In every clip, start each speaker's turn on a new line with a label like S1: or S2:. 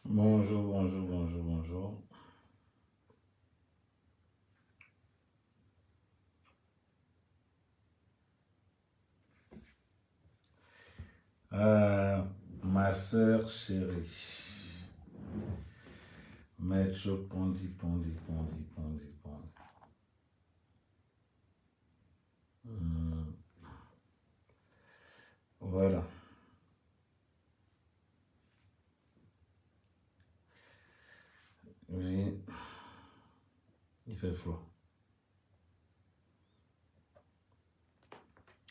S1: Bonjour, bonjour, bonjour, bonjour. Euh, Ma sœur chérie, Maître Pondi, Pondi, Pondi, Pondi, Pondi. Hmm, voilà, oui, il fait froid.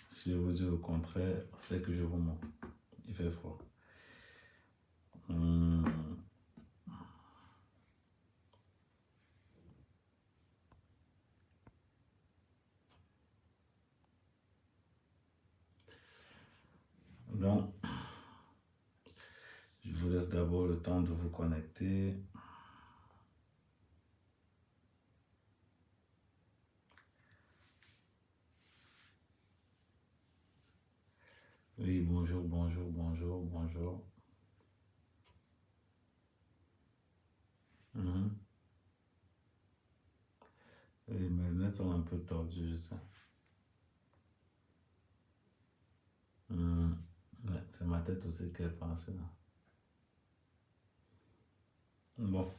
S1: Si je vous dis le contraire, c'est que je vous mens. Il fait froid. Hmm, Donc, je vous laisse d'abord le temps de vous connecter. Oui, bonjour, bonjour, bonjour, bonjour. Mhm. Oui, mes lunettes sont un peu tordues, je sais. Hmm, ouais, c'est ma tête aussi qui est pensée là. Bon,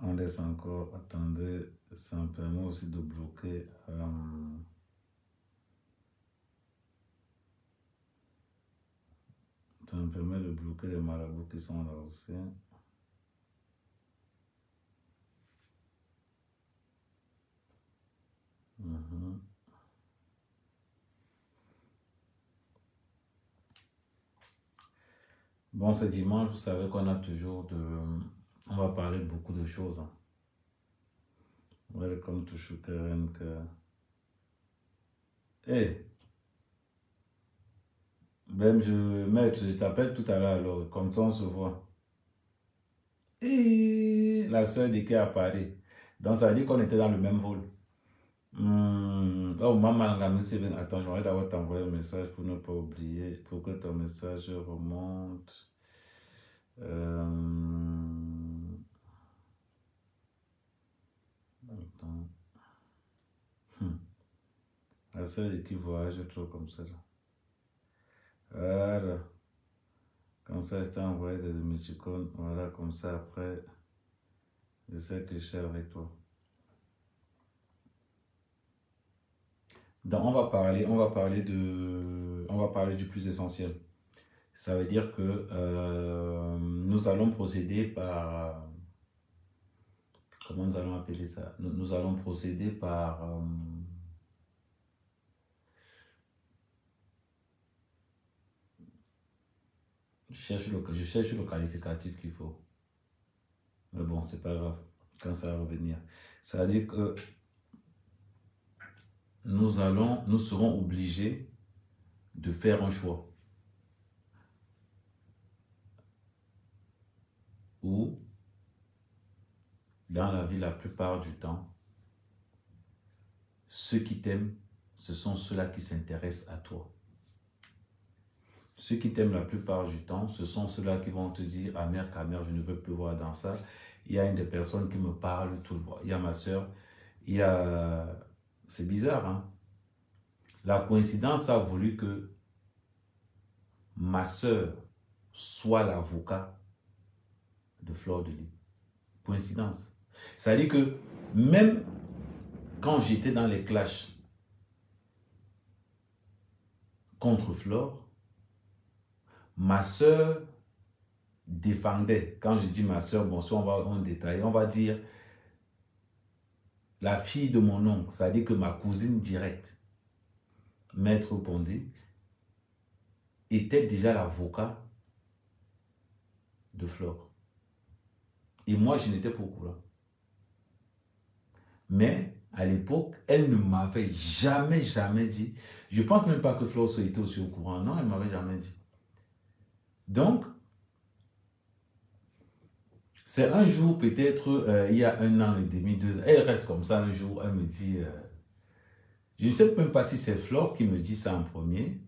S1: on laisse encore. Attendez, ça me permet aussi de bloquer. Ça me permet de bloquer les marabouts qui sont là aussi. Mhm. Bon, c'est dimanche, vous savez qu'on a toujours de. On va parler de beaucoup de choses, hein. Welcome to Karen. Hey, même maître, je t'appelle tout à l'heure alors, comme ça on se voit. Et la soeur d'Ike à Paris. Donc ça veut dire qu'on était dans le même vol. Oh, maman, attends, je vais d'abord t'envoyer un message pour ne pas oublier, pour que ton message remonte. Attends. Hmm. La seule qui voyage trop comme ça, là. Voilà. Comme ça, je t'ai envoyé des émoticônes. Voilà, comme ça, après, je sais que je suis avec toi. Donc, on va parler du plus essentiel. Ça veut dire que nous allons procéder par, comment nous allons appeler ça? Nous allons procéder par, je cherche le qualificatif qu'il faut. Mais bon, c'est pas grave, quand ça va revenir. Ça veut dire que nous serons obligés de faire un choix. Ou, dans la vie, la plupart du temps, ceux qui t'aiment, ce sont ceux-là qui s'intéressent à toi. Ceux qui t'aiment la plupart du temps, ce sont ceux-là qui vont te dire, ah mère, je ne veux plus voir dans ça. Il y a une des personnes qui me parle tout le temps. Il y a ma soeur, il y a... C'est bizarre, hein? La coïncidence a voulu que ma soeur soit l'avocat de Fleur de Lys. Coïncidence. C'est-à-dire que même quand j'étais dans les clashs contre Flore, ma soeur défendait. Quand je dis ma soeur, bon, si on détaille, on va dire la fille de mon oncle, c'est-à-dire que ma cousine directe, Maître Pondi, était déjà l'avocat de Flore. Et moi, je n'étais pas au courant. Mais À l'époque, elle ne m'avait jamais dit. Je ne pense même pas que Flore soit été aussi au courant. Non, elle ne m'avait jamais dit. Donc, c'est un jour, peut-être, il y a 1 an et demi, 2 ans. Elle reste comme ça un jour, elle me dit, je ne sais même pas si c'est Flore qui me dit ça en premier.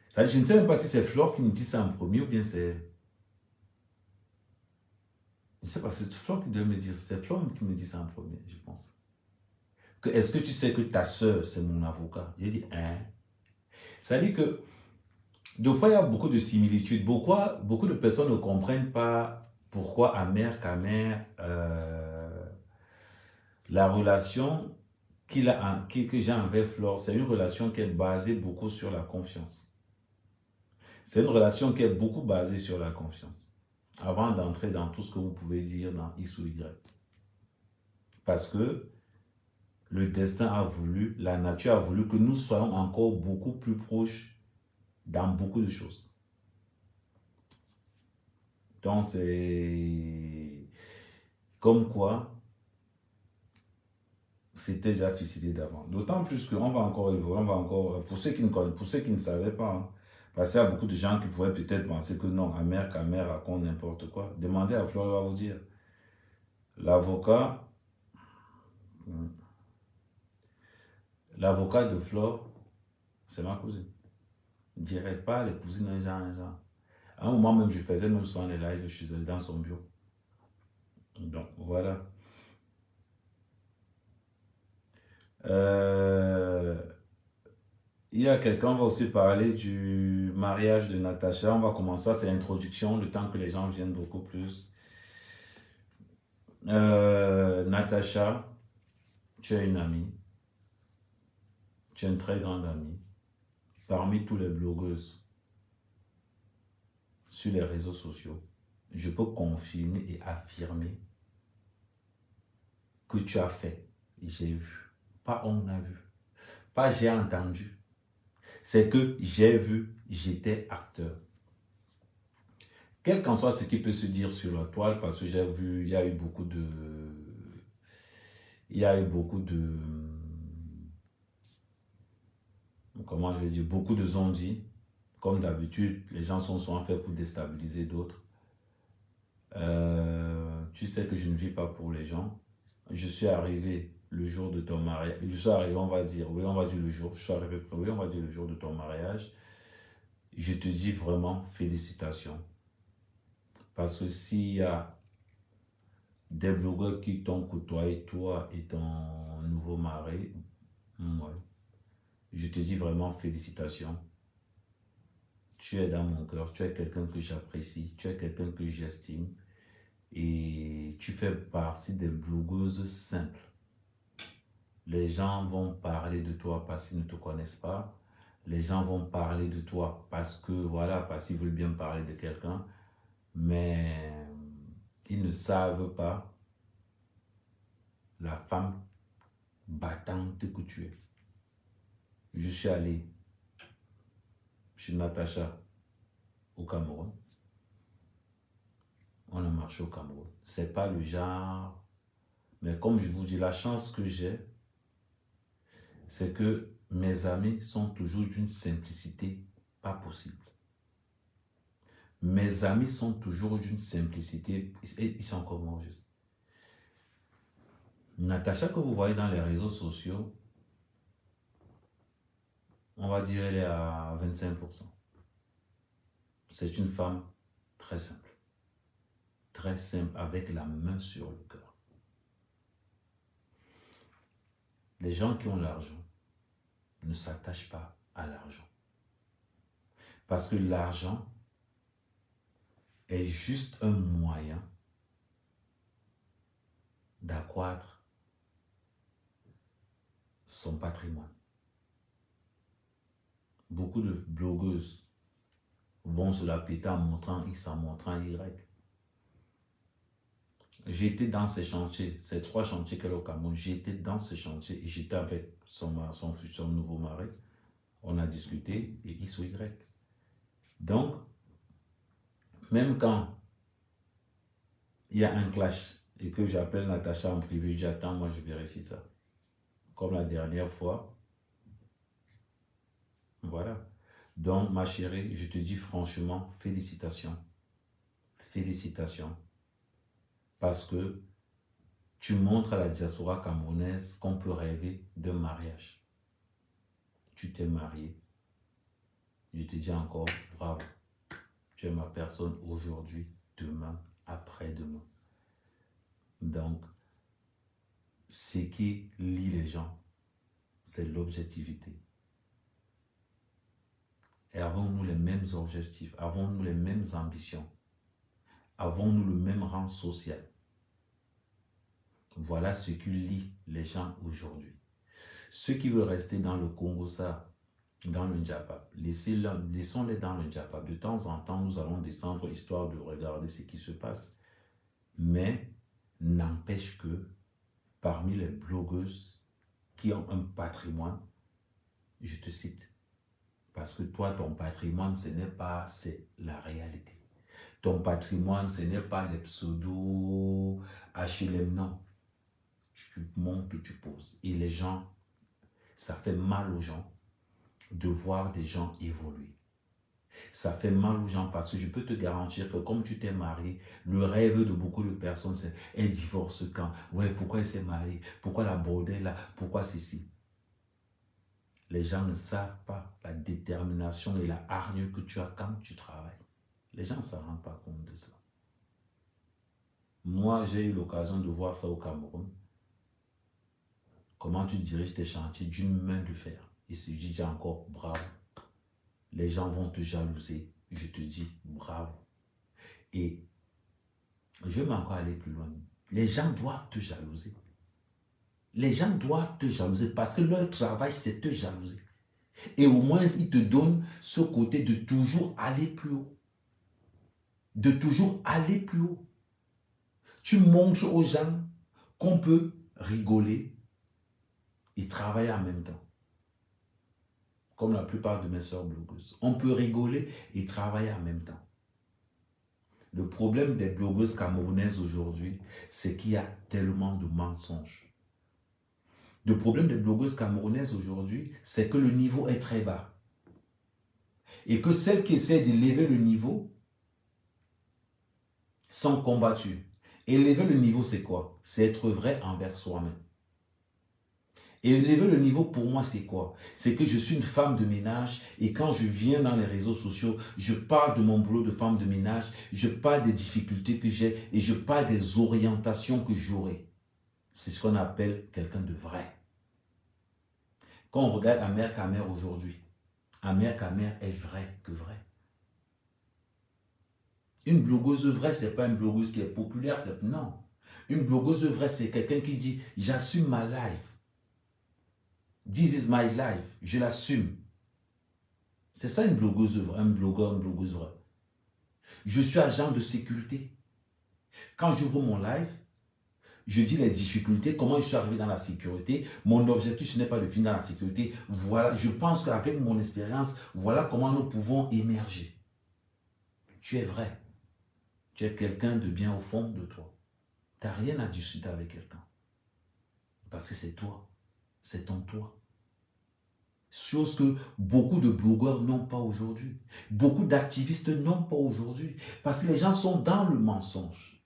S1: C'est-à-dire, je ne sais même pas si c'est Flore qui me dit ça en premier ou bien c'est... Je ne sais pas, c'est Flore qui doit me dire, c'est Flore qui me dit ça en premier, je pense. Est-ce que tu sais que ta soeur, c'est mon avocat? J'ai dit, hein? Ça dit que, deux fois, il y a beaucoup de similitudes. Beaucoup de personnes ne comprennent pas pourquoi Amer Kamer, la relation que j'ai avec Flore, c'est une relation qui est basée beaucoup sur la confiance. C'est une relation qui est beaucoup basée sur la confiance. Avant d'entrer dans tout ce que vous pouvez dire dans X ou Y. Parce que le destin a voulu, la nature a voulu que nous soyons encore beaucoup plus proches dans beaucoup de choses. Donc c'est comme quoi c'était déjà ficelé d'avant. D'autant plus qu'on va encore évoluer, on va encore, pour ceux qui ne connaissent, pour ceux qui ne savaient pas, hein, parce qu'il y a beaucoup de gens qui pourraient peut-être penser que non, Amer Kamer raconte n'importe quoi. Demandez à Flore, il va vous dire. L'avocat, l'avocat de Flore, c'est ma cousine. Je ne dirais pas les cousines un genre, un genre. À un moment même, je faisais même souvent les lives chez elle dans son bureau. Donc, voilà. Il y a quelqu'un, on va aussi parler du mariage de Natacha. On va commencer, c'est l'introduction, le temps que les gens viennent beaucoup plus. Natacha, tu es une amie. Tu es une très grande amie. Parmi tous les blogueuses sur les réseaux sociaux, je peux confirmer et affirmer que tu as fait. J'ai vu. Pas on a vu. Pas j'ai entendu. C'est que j'ai vu, j'étais acteur. Quel qu'en soit ce qui peut se dire sur la toile, parce que j'ai vu, il y a eu beaucoup de... Il y a eu beaucoup de... Comment je vais dire? Beaucoup de zombies. Comme d'habitude, les gens sont souvent faits pour déstabiliser d'autres. Tu sais que je ne vis pas pour les gens. Je suis arrivé le jour de ton mariage. Je suis arrivé, on va dire, oui, on va dire le jour. Je suis arrivé, oui, on va dire le jour de ton mariage. Je te dis vraiment félicitations. Parce que s'il y a des blogueurs qui t'ont côtoyé, toi et ton nouveau mari, ouais, je te dis vraiment félicitations. Tu es dans mon cœur, tu es quelqu'un que j'apprécie, tu es quelqu'un que j'estime et tu fais partie des blogueuses simples. Les gens vont parler de toi parce qu'ils ne te connaissent pas. Les gens vont parler de toi parce que, voilà, parce qu'ils veulent bien parler de quelqu'un, mais ils ne savent pas la femme battante que tu es. Je suis allé chez Natacha au Cameroun. On a marché au Cameroun. C'est pas le genre, mais comme je vous dis, la chance que j'ai, c'est que mes amis sont toujours d'une simplicité pas possible. Mes amis sont toujours d'une simplicité, et ils sont comme moi juste. Natacha que vous voyez dans les réseaux sociaux, on va dire elle est à 25%. C'est une femme très simple. Très simple, avec la main sur le cœur. Les gens qui ont l'argent ne s'attachent pas à l'argent. Parce que l'argent est juste un moyen d'accroître son patrimoine. Beaucoup de blogueuses vont se la péter en montrant X, en montrant Y. J'étais dans ces chantiers, ces 3 chantiers qu'elle a au Cameroun, j'étais dans ces chantiers et j'étais avec son futur nouveau mari. On a discuté et X ou Y. Donc, même quand il y a un clash et que j'appelle Natacha en privé, j'attends, moi je vérifie ça. comme la dernière fois. Voilà. Donc, ma chérie, je te dis franchement, félicitations. Félicitations. Parce que tu montres à la diaspora camerounaise qu'on peut rêver d'un mariage. Tu t'es marié. Je te dis encore, bravo. Tu es ma personne aujourd'hui, demain, après-demain. Donc, ce qui lie les gens, c'est l'objectivité. Et avons-nous les mêmes objectifs? Avons-nous les mêmes ambitions? Avons-nous le même rang social? Voilà ce qui lie les gens aujourd'hui. Ceux qui veulent rester dans le Congo, ça, dans le Ndjapa, laissons-les dans le Ndjapa. De temps en temps, nous allons descendre histoire de regarder ce qui se passe. Mais n'empêche que parmi les blogueuses qui ont un patrimoine, je te cite, parce que toi, ton patrimoine, ce n'est pas, c'est la réalité. Ton patrimoine, ce n'est pas les pseudos HLM, non. Tu montes, tu poses. Et les gens, ça fait mal aux gens de voir des gens évoluer. Ça fait mal aux gens parce que je peux te garantir que comme tu t'es marié, le rêve de beaucoup de personnes, c'est un divorce quand? Ouais, pourquoi elle s'est mariée? Pourquoi la bordel là? Pourquoi ceci? Les gens ne savent pas la détermination et la hargne que tu as quand tu travailles. Les gens ne s'en rendent pas compte de ça. Moi, j'ai eu l'occasion de voir ça au Cameroun. Comment tu diriges tes chantiers d'une main de fer. Et si je dis encore bravo. Les gens vont te jalouser. Je te dis bravo. Et je vais encore aller plus loin. Les gens doivent te jalouser. Les gens doivent te jalouser parce que leur travail, c'est te jalouser. Et au moins, ils te donnent ce côté de toujours aller plus haut. De toujours aller plus haut. Tu montres aux gens qu'on peut rigoler et travailler en même temps. Comme la plupart de mes soeurs blogueuses. On peut rigoler et travailler en même temps. Le problème des blogueuses camerounaises aujourd'hui, c'est qu'il y a tellement de mensonges. Le problème des blogueuses camerounaises aujourd'hui, c'est que le niveau est très bas. Et que celles qui essaient d'élever le niveau sont combattues. Élever le niveau, c'est quoi? C'est être vrai envers soi-même. Et élever le niveau, pour moi, c'est quoi? C'est que je suis une femme de ménage et quand je viens dans les réseaux sociaux, je parle de mon boulot de femme de ménage, je parle des difficultés que j'ai et je parle des orientations que j'aurai. C'est ce qu'on appelle quelqu'un de vrai. Quand on regarde Amère Kamer aujourd'hui, Amère Kamer est vrai que vrai. Une blogueuse vraie, ce n'est pas une blogueuse qui est populaire, non. Une blogueuse vraie, c'est quelqu'un qui dit « J'assume ma life. This is my life. Je l'assume. » C'est ça une blogueuse vraie, un blogueur, une blogueuse vraie. Je suis agent de sécurité. Quand j'ouvre mon live, je dis les difficultés, comment je suis arrivé dans la sécurité. Mon objectif, ce n'est pas de finir dans la sécurité. Voilà, je pense qu'avec mon expérience, voilà comment nous pouvons émerger. Tu es vrai. Tu es quelqu'un de bien au fond de toi. Tu n'as rien à discuter avec quelqu'un. Parce que c'est toi. C'est ton toi. Chose que beaucoup de blogueurs n'ont pas aujourd'hui. Beaucoup d'activistes n'ont pas aujourd'hui. Parce que les gens sont dans le mensonge.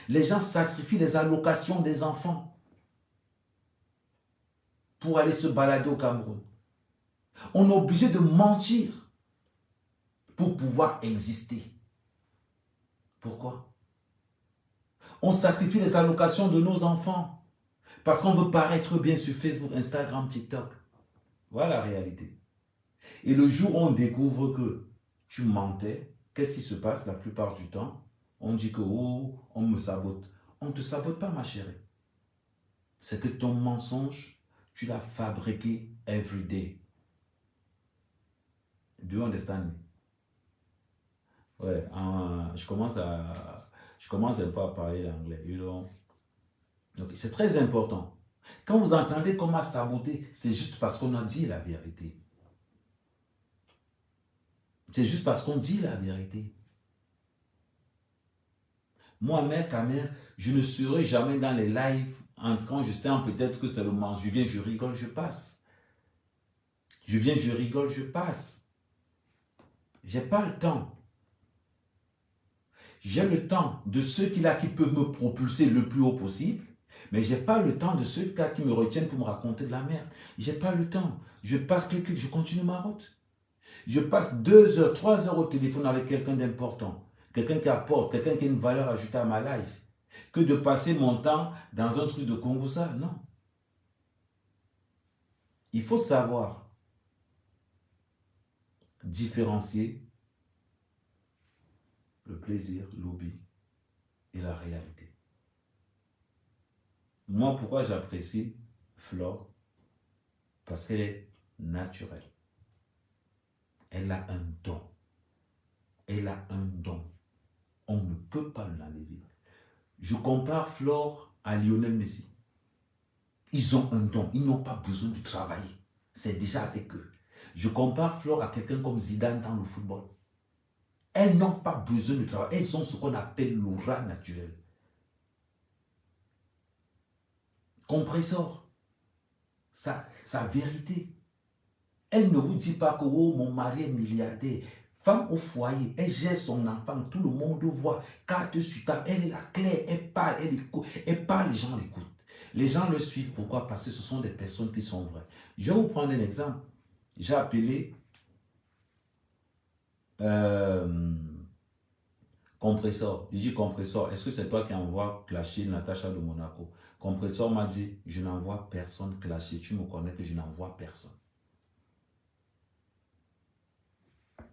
S1: Les gens sacrifient les allocations des enfants pour aller se balader au Cameroun. On est obligé de mentir pour pouvoir exister. Pourquoi? On sacrifie les allocations de nos enfants parce qu'on veut paraître bien sur Facebook, Instagram, TikTok. Voilà la réalité. Et le jour où on découvre que tu mentais, qu'est-ce qui se passe la plupart du temps? On dit que oh, on me sabote. On ne te sabote pas, ma chérie. C'est que ton mensonge, tu l'as fabriqué every day. Do you understand me? Ouais, je commence un peu à parler l'anglais. You know? Donc, c'est très important. Quand vous entendez comment saboter, c'est juste parce qu'on a dit la vérité. C'est juste parce qu'on dit la vérité. Moi, Amère Kamer, je ne serai jamais dans les lives quand je sens peut-être que c'est le moment, je viens, je rigole, je passe. Je viens, je rigole, je passe. J'ai pas le temps. J'ai le temps de ceux qui peuvent me propulser le plus haut possible, mais j'ai pas le temps de ceux-là qui me retiennent pour me raconter de la merde. J'ai pas le temps. Je passe clic, je continue ma route. Je passe 2 heures, 3 heures au téléphone avec quelqu'un d'important, quelqu'un qui apporte, quelqu'un qui a une valeur ajoutée à ma life, que de passer mon temps dans un truc de Congossa. Non. Il faut savoir différencier le plaisir, l'hobby et la réalité. Moi, pourquoi j'apprécie Flore? Parce qu'elle est naturelle. Elle a un don. Elle a un don. On ne peut pas l'enlever. Je compare Flore à Lionel Messi. Ils ont un don. Ils n'ont pas besoin de travailler. C'est déjà avec eux. Je compare Flore à quelqu'un comme Zidane dans le football. Elles n'ont pas besoin de travailler. Elles ont ce qu'on appelle l'aura naturelle. Compressor, sa vérité. Elle ne vous dit pas que oh, mon mari est milliardaire. Femme au foyer, elle gère son enfant, tout le monde voit. Carte sur table, elle est la clé, elle parle, elle écoute. Elle parle, les gens l'écoutent. Les gens le suivent. Pourquoi? Parce que ce sont des personnes qui sont vraies. Je vais vous prendre un exemple. J'ai appelé Compressor. Je dis Compressor, est-ce que c'est toi qui envoies clasher Natacha de Monaco? Compressor m'a dit, je n'envoie personne clasher. Tu me connais que je n'envoie personne.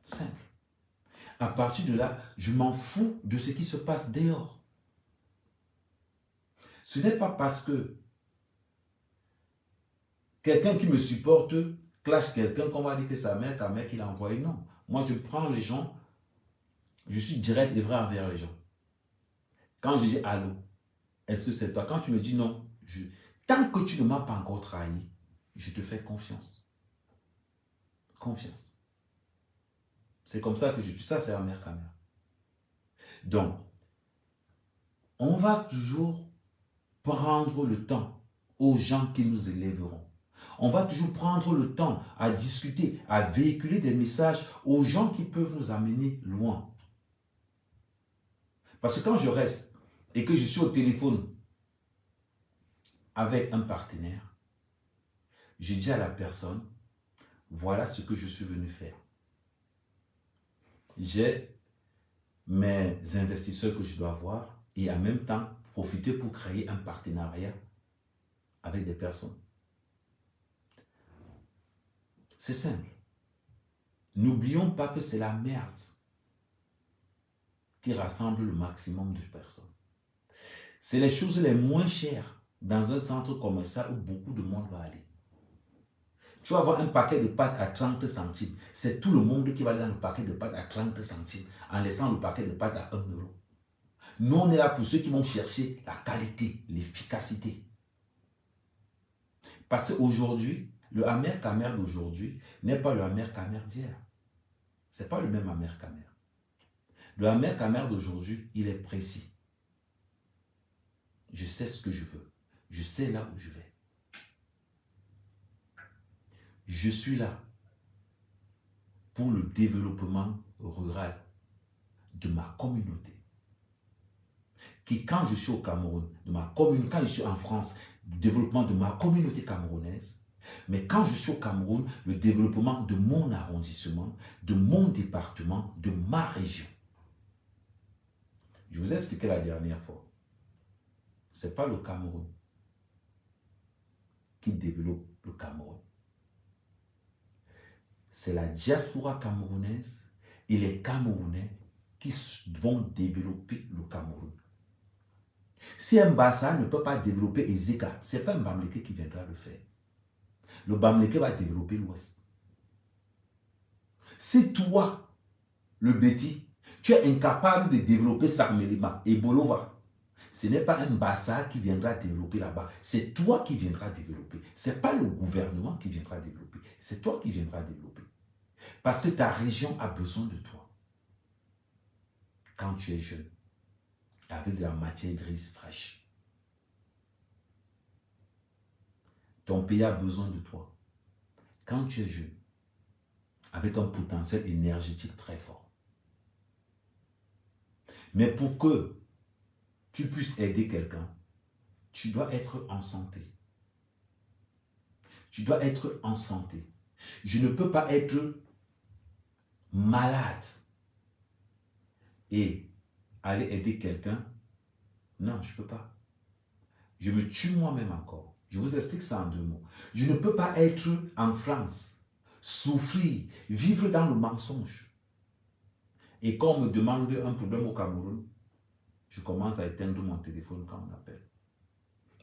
S1: Simple. À partir de là, je m'en fous de ce qui se passe dehors. Ce n'est pas parce que quelqu'un qui me supporte clash quelqu'un qu'on va dire que sa mère, ta mère qui l'a envoyé. Non. Moi, je prends les gens, je suis direct et vrai envers les gens. Quand je dis allô, est-ce que c'est toi? Quand tu me dis non, tant que tu ne m'as pas encore trahi, je te fais confiance. Confiance. C'est comme ça que je dis. Ça, c'est la mère caméra. Donc, on va toujours prendre le temps aux gens qui nous élèveront. On va toujours prendre le temps à discuter, à véhiculer des messages aux gens qui peuvent nous amener loin. Parce que quand je reste et que je suis au téléphone avec un partenaire, je dis à la personne, voilà ce que je suis venu faire. J'ai mes investisseurs que je dois avoir et en même temps profiter pour créer un partenariat avec des personnes. C'est simple. N'oublions pas que c'est la merde qui rassemble le maximum de personnes. C'est les choses les moins chères dans un centre commercial où beaucoup de monde va aller. Tu vas avoir un paquet de pâtes à 30 centimes. C'est tout le monde qui va aller dans le paquet de pâtes à 30 centimes en laissant le paquet de pâtes à 1 euro. Nous, on est là pour ceux qui vont chercher la qualité, l'efficacité. Parce qu'aujourd'hui, le amer camer d'aujourd'hui n'est pas le amer camer d'hier. Ce n'est pas le même amer camer. Le amer camer d'aujourd'hui, il est précis. Je sais ce que je veux. Je sais là où je vais. Je suis là pour le développement rural de ma communauté. Qui, quand je suis au Cameroun, quand je suis en France, le développement de ma communauté camerounaise, mais quand je suis au Cameroun, le développement de mon arrondissement, de mon département, de ma région. Je vous ai expliqué la dernière fois. Ce n'est pas le Cameroun qui développe le Cameroun. C'est la diaspora camerounaise et les Camerounais qui vont développer le Cameroun. Si un Bassa ne peut pas développer Ezeka, ce n'est pas un Bamileke qui viendra le faire. Le Bamileke va développer l'Ouest. Si toi, le Béti, tu es incapable de développer Sarmelima et Bolova, ce n'est pas un Bassa qui viendra développer là-bas. C'est toi qui viendras développer. Ce n'est pas le gouvernement qui viendra développer. C'est toi qui viendras développer. Parce que ta région a besoin de toi. Quand tu es jeune, avec de la matière grise fraîche. Ton pays a besoin de toi. Quand tu es jeune, avec un potentiel énergétique très fort. Mais pour que tu puisses aider quelqu'un, tu dois être en santé. Tu dois être en santé. Je ne peux pas être malade et aller aider quelqu'un. Non, je ne peux pas. Je me tue moi-même encore. Je vous explique ça en 2 mots. Je ne peux pas être en France, souffrir, vivre dans le mensonge. Et quand on me demande un problème au Cameroun, je commence à éteindre mon téléphone quand on m'appelle.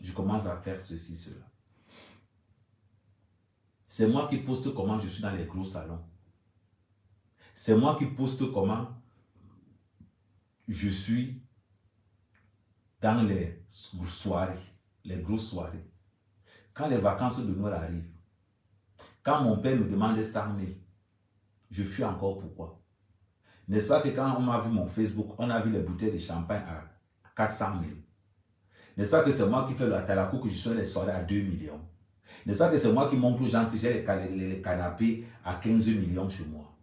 S1: Je commence à faire ceci, cela. C'est moi qui poste comment je suis dans les gros salons. C'est moi qui poste comment je suis dans les soirées, les grosses soirées. Quand les vacances de Noël arrivent, quand mon père me demande 100 000, je fuis encore pourquoi. N'est-ce pas que quand on a vu mon Facebook, on a vu les bouteilles de champagne à 400 000. N'est-ce pas que c'est moi qui fais la talakou que je suis les soirées à 2 millions. N'est-ce pas que c'est moi qui montre aux gens que j'ai les canapés à 15 millions chez moi.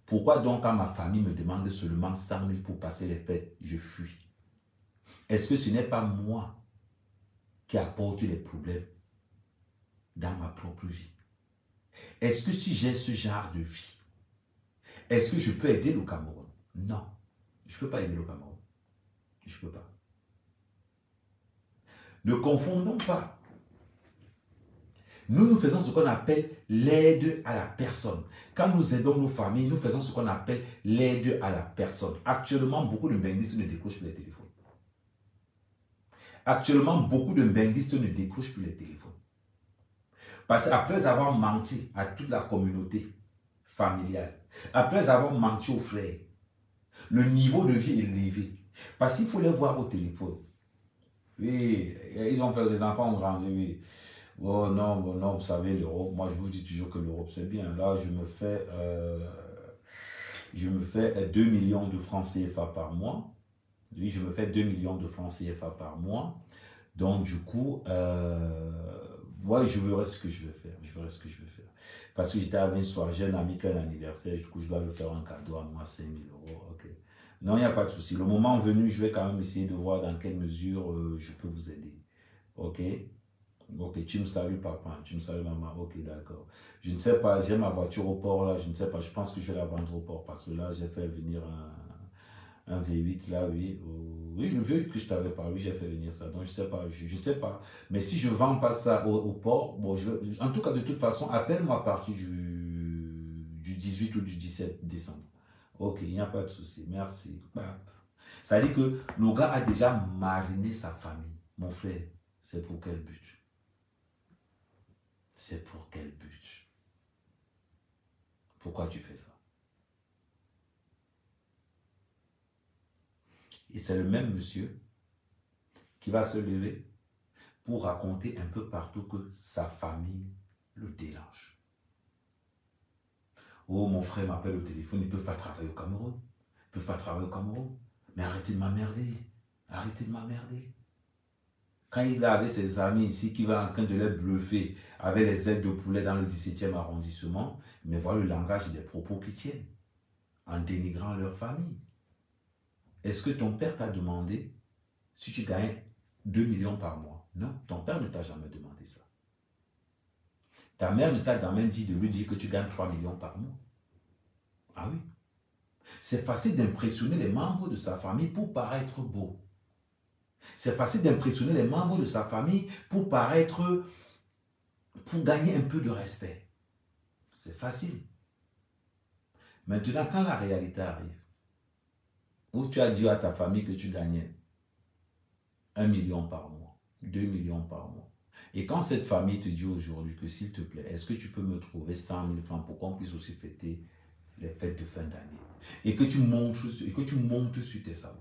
S1: Pourquoi donc quand ma famille me demande seulement 100 000 pour passer les fêtes, je fuis? Est-ce que ce n'est pas moi qui apporte les problèmes dans ma propre vie? Est-ce que si j'ai ce genre de vie, est-ce que je peux aider le Cameroun? Non, je ne peux pas aider le Cameroun. Je ne peux pas. Ne confondons pas. Nous faisons ce qu'on appelle l'aide à la personne. Quand nous aidons nos familles, nous faisons ce qu'on appelle l'aide à la personne. Actuellement, beaucoup de mbinguistes ne décrochent plus les téléphones. Actuellement, beaucoup de mbinguistes ne décrochent plus les téléphones. Parce qu'après avoir menti à toute la communauté familiale, après avoir menti aux frères, le niveau de vie est élevé. Parce qu'il faut les voir au téléphone. Oui, ils ont fait, les enfants ont grandi, oui. Oh non, non, vous savez, l'Europe, moi je vous dis toujours que l'Europe c'est bien. Là, je me fais 2 millions de francs CFA par mois. Oui, je me fais 2 millions de francs CFA par mois. Donc, du coup, moi, je verrai ce que je vais faire. Je verrai ce que je vais faire. Parce que j'étais avec une soirée, j'ai un ami qui a un anniversaire, du coup, je dois lui faire un cadeau à moi, 5 000 €. Ok. Non, il n'y a pas de souci. Le moment venu, je vais quand même essayer de voir dans quelle mesure je peux vous aider. Ok? Ok, tu me salues papa, tu me salues maman, ok d'accord. Je ne sais pas, j'ai ma voiture au port là, je ne sais pas, je pense que je vais la vendre au port parce que là j'ai fait venir un V8 là, oui. Oui, le V8 que je t'avais parlé, j'ai fait venir ça, donc je sais pas, je sais pas. Mais si je ne vends pas ça au port, bon, en tout cas de toute façon, appelle-moi à partir du 18 ou du 17 décembre. Ok, il n'y a pas de souci, merci. Ça veut dire que le gars a déjà mariné sa famille. Mon frère, c'est pour quel but? C'est pour quel but? Pourquoi tu fais ça? Et c'est le même monsieur qui va se lever pour raconter un peu partout que sa famille le dérange. Oh, mon frère m'appelle au téléphone, ils ne peuvent pas travailler au Cameroun. Ils ne peuvent pas travailler au Cameroun. Mais arrêtez de m'emmerder. Arrêtez de m'emmerder. Quand il est avec ses amis ici, qui va en train de les bluffer avec les ailes de poulet dans le 17e arrondissement, mais voilà le langage et les propos qu'ils tiennent, en dénigrant leur famille. Est-ce que ton père t'a demandé si tu gagnes 2 millions par mois? Non, ton père ne t'a jamais demandé ça. Ta mère ne t'a jamais dit de lui dire que tu gagnes 3 millions par mois. Ah oui. C'est facile d'impressionner les membres de sa famille pour paraître beau. C'est facile d'impressionner les membres de sa famille pour paraître, pour gagner un peu de respect. C'est facile. Maintenant, quand la réalité arrive, où tu as dit à ta famille que tu gagnais 1 million par mois, 2 millions par mois, et quand cette famille te dit aujourd'hui que s'il te plaît, est-ce que tu peux me trouver 100 000 francs pour qu'on puisse aussi fêter les fêtes de fin d'année, et que tu montes sur tes sabots,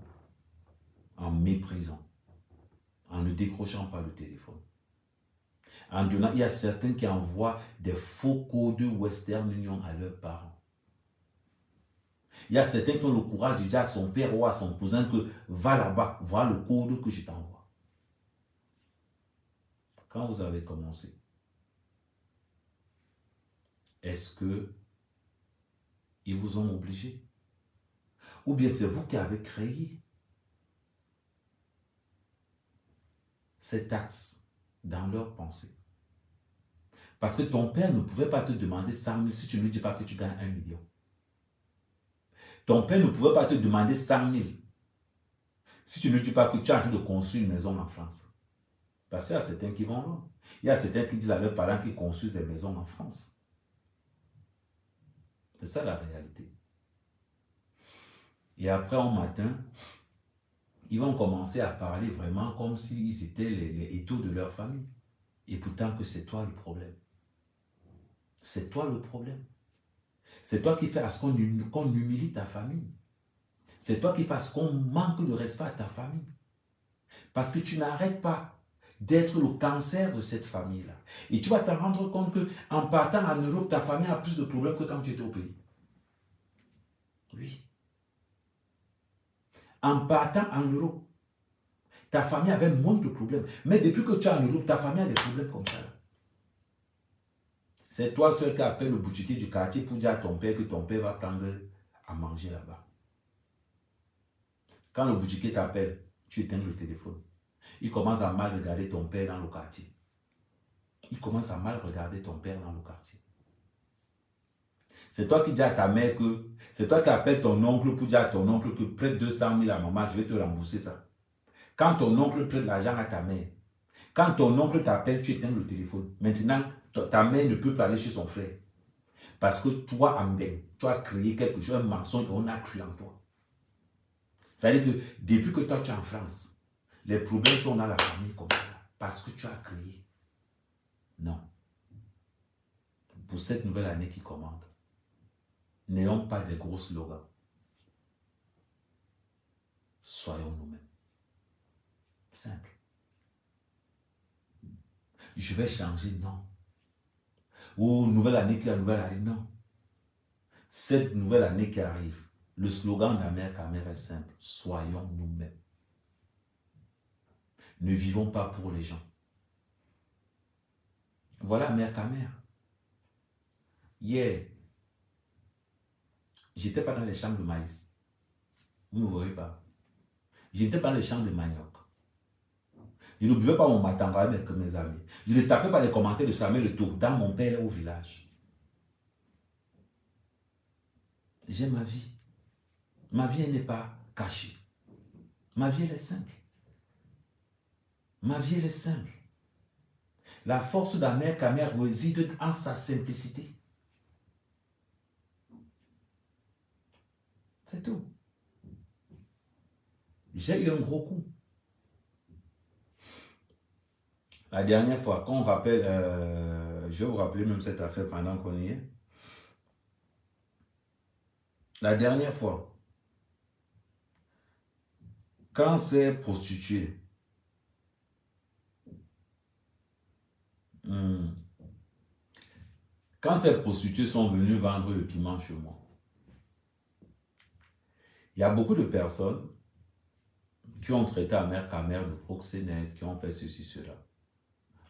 S1: en méprisant, en ne décrochant pas le téléphone. En donnant, il y a certains qui envoient des faux codes Western Union à leurs parents. Il y a certains qui ont le courage de dire à son père ou à son cousin que va là-bas, vois le code que je t'envoie. Quand vous avez commencé, Est-ce que ils vous ont obligé? Ou bien c'est vous qui avez créé cet axe dans leur pensée? Parce que ton père ne pouvait pas te demander 100 000 si tu ne lui dis pas que tu gagnes 1 million. Ton père ne pouvait pas te demander 100 000 si tu ne lui dis pas que tu es en train de construire une maison en France. Parce qu'il y a certains qui vont là. Il y a certains qui disent à leurs parents qu'ils construisent des maisons en France. C'est ça la réalité. Et après, un matin, ils vont commencer à parler vraiment comme s'ils étaient les étaux de leur famille. Et pourtant que c'est toi le problème. C'est toi le problème. C'est toi qui fais à ce qu'on humilie ta famille. C'est toi qui fais à ce qu'on manque de respect à ta famille. Parce que tu n'arrêtes pas d'être le cancer de cette famille-là. Et tu vas te rendre compte qu'en partant en Europe, ta famille a plus de problèmes que quand tu étais au pays. Oui. En partant en Europe, ta famille avait moins de problèmes. Mais depuis que tu es en Europe, ta famille a des problèmes comme ça. C'est toi seul qui appelle le boutiquier du quartier pour dire à ton père que ton père va prendre à manger là-bas. Quand le boutiquier t'appelle, tu éteins le téléphone. Il commence à mal regarder ton père dans le quartier. Il commence à mal regarder ton père dans le quartier. C'est toi qui dis à ta mère que... C'est toi qui appelles ton oncle pour dire à ton oncle que prête 200 000 à maman, je vais te rembourser ça. Quand ton oncle prête l'argent à ta mère, quand ton oncle t'appelle, tu éteins le téléphone. Maintenant, ta mère ne peut pas aller chez son frère. Parce que toi, Amden, tu as créé quelque chose, un mensonge, et on a cru en toi. C'est-à-dire que depuis que toi, tu es en France, les problèmes sont dans la famille comme ça. Parce que tu as créé. Non. Pour cette nouvelle année qui commande, n'ayons pas des gros slogans. Soyons nous-mêmes. Simple. Je vais changer, non. Ou nouvelle année qui a nouvelle année, non. Cette nouvelle année qui arrive, le slogan d'Amer Kamer est simple. Soyons nous-mêmes. Ne vivons pas pour les gens. Voilà Amer Kamer. Hier, j'étais pas dans les champs de maïs. Vous ne me voyez pas. Je n'étais pas dans les champs de manioc. Je ne buvais pas mon matanga avec mes amis. Je ne tapais pas les commentaires de Samuel Le Tour dans mon père au village. J'ai ma vie. Ma vie n'est pas cachée. Ma vie, elle est simple. Ma vie, elle est simple. La force d'Amer Kamer réside en sa simplicité. C'est tout. J'ai eu un gros coup. La dernière fois, quand on rappelle, je vais vous rappeler même cette affaire pendant qu'on y est. La dernière fois, quand ces prostituées, quand ces prostituées sont venues vendre le piment chez moi, il y a beaucoup de personnes qui ont traité Amer Kamer de proxénète, qui ont fait ceci, cela.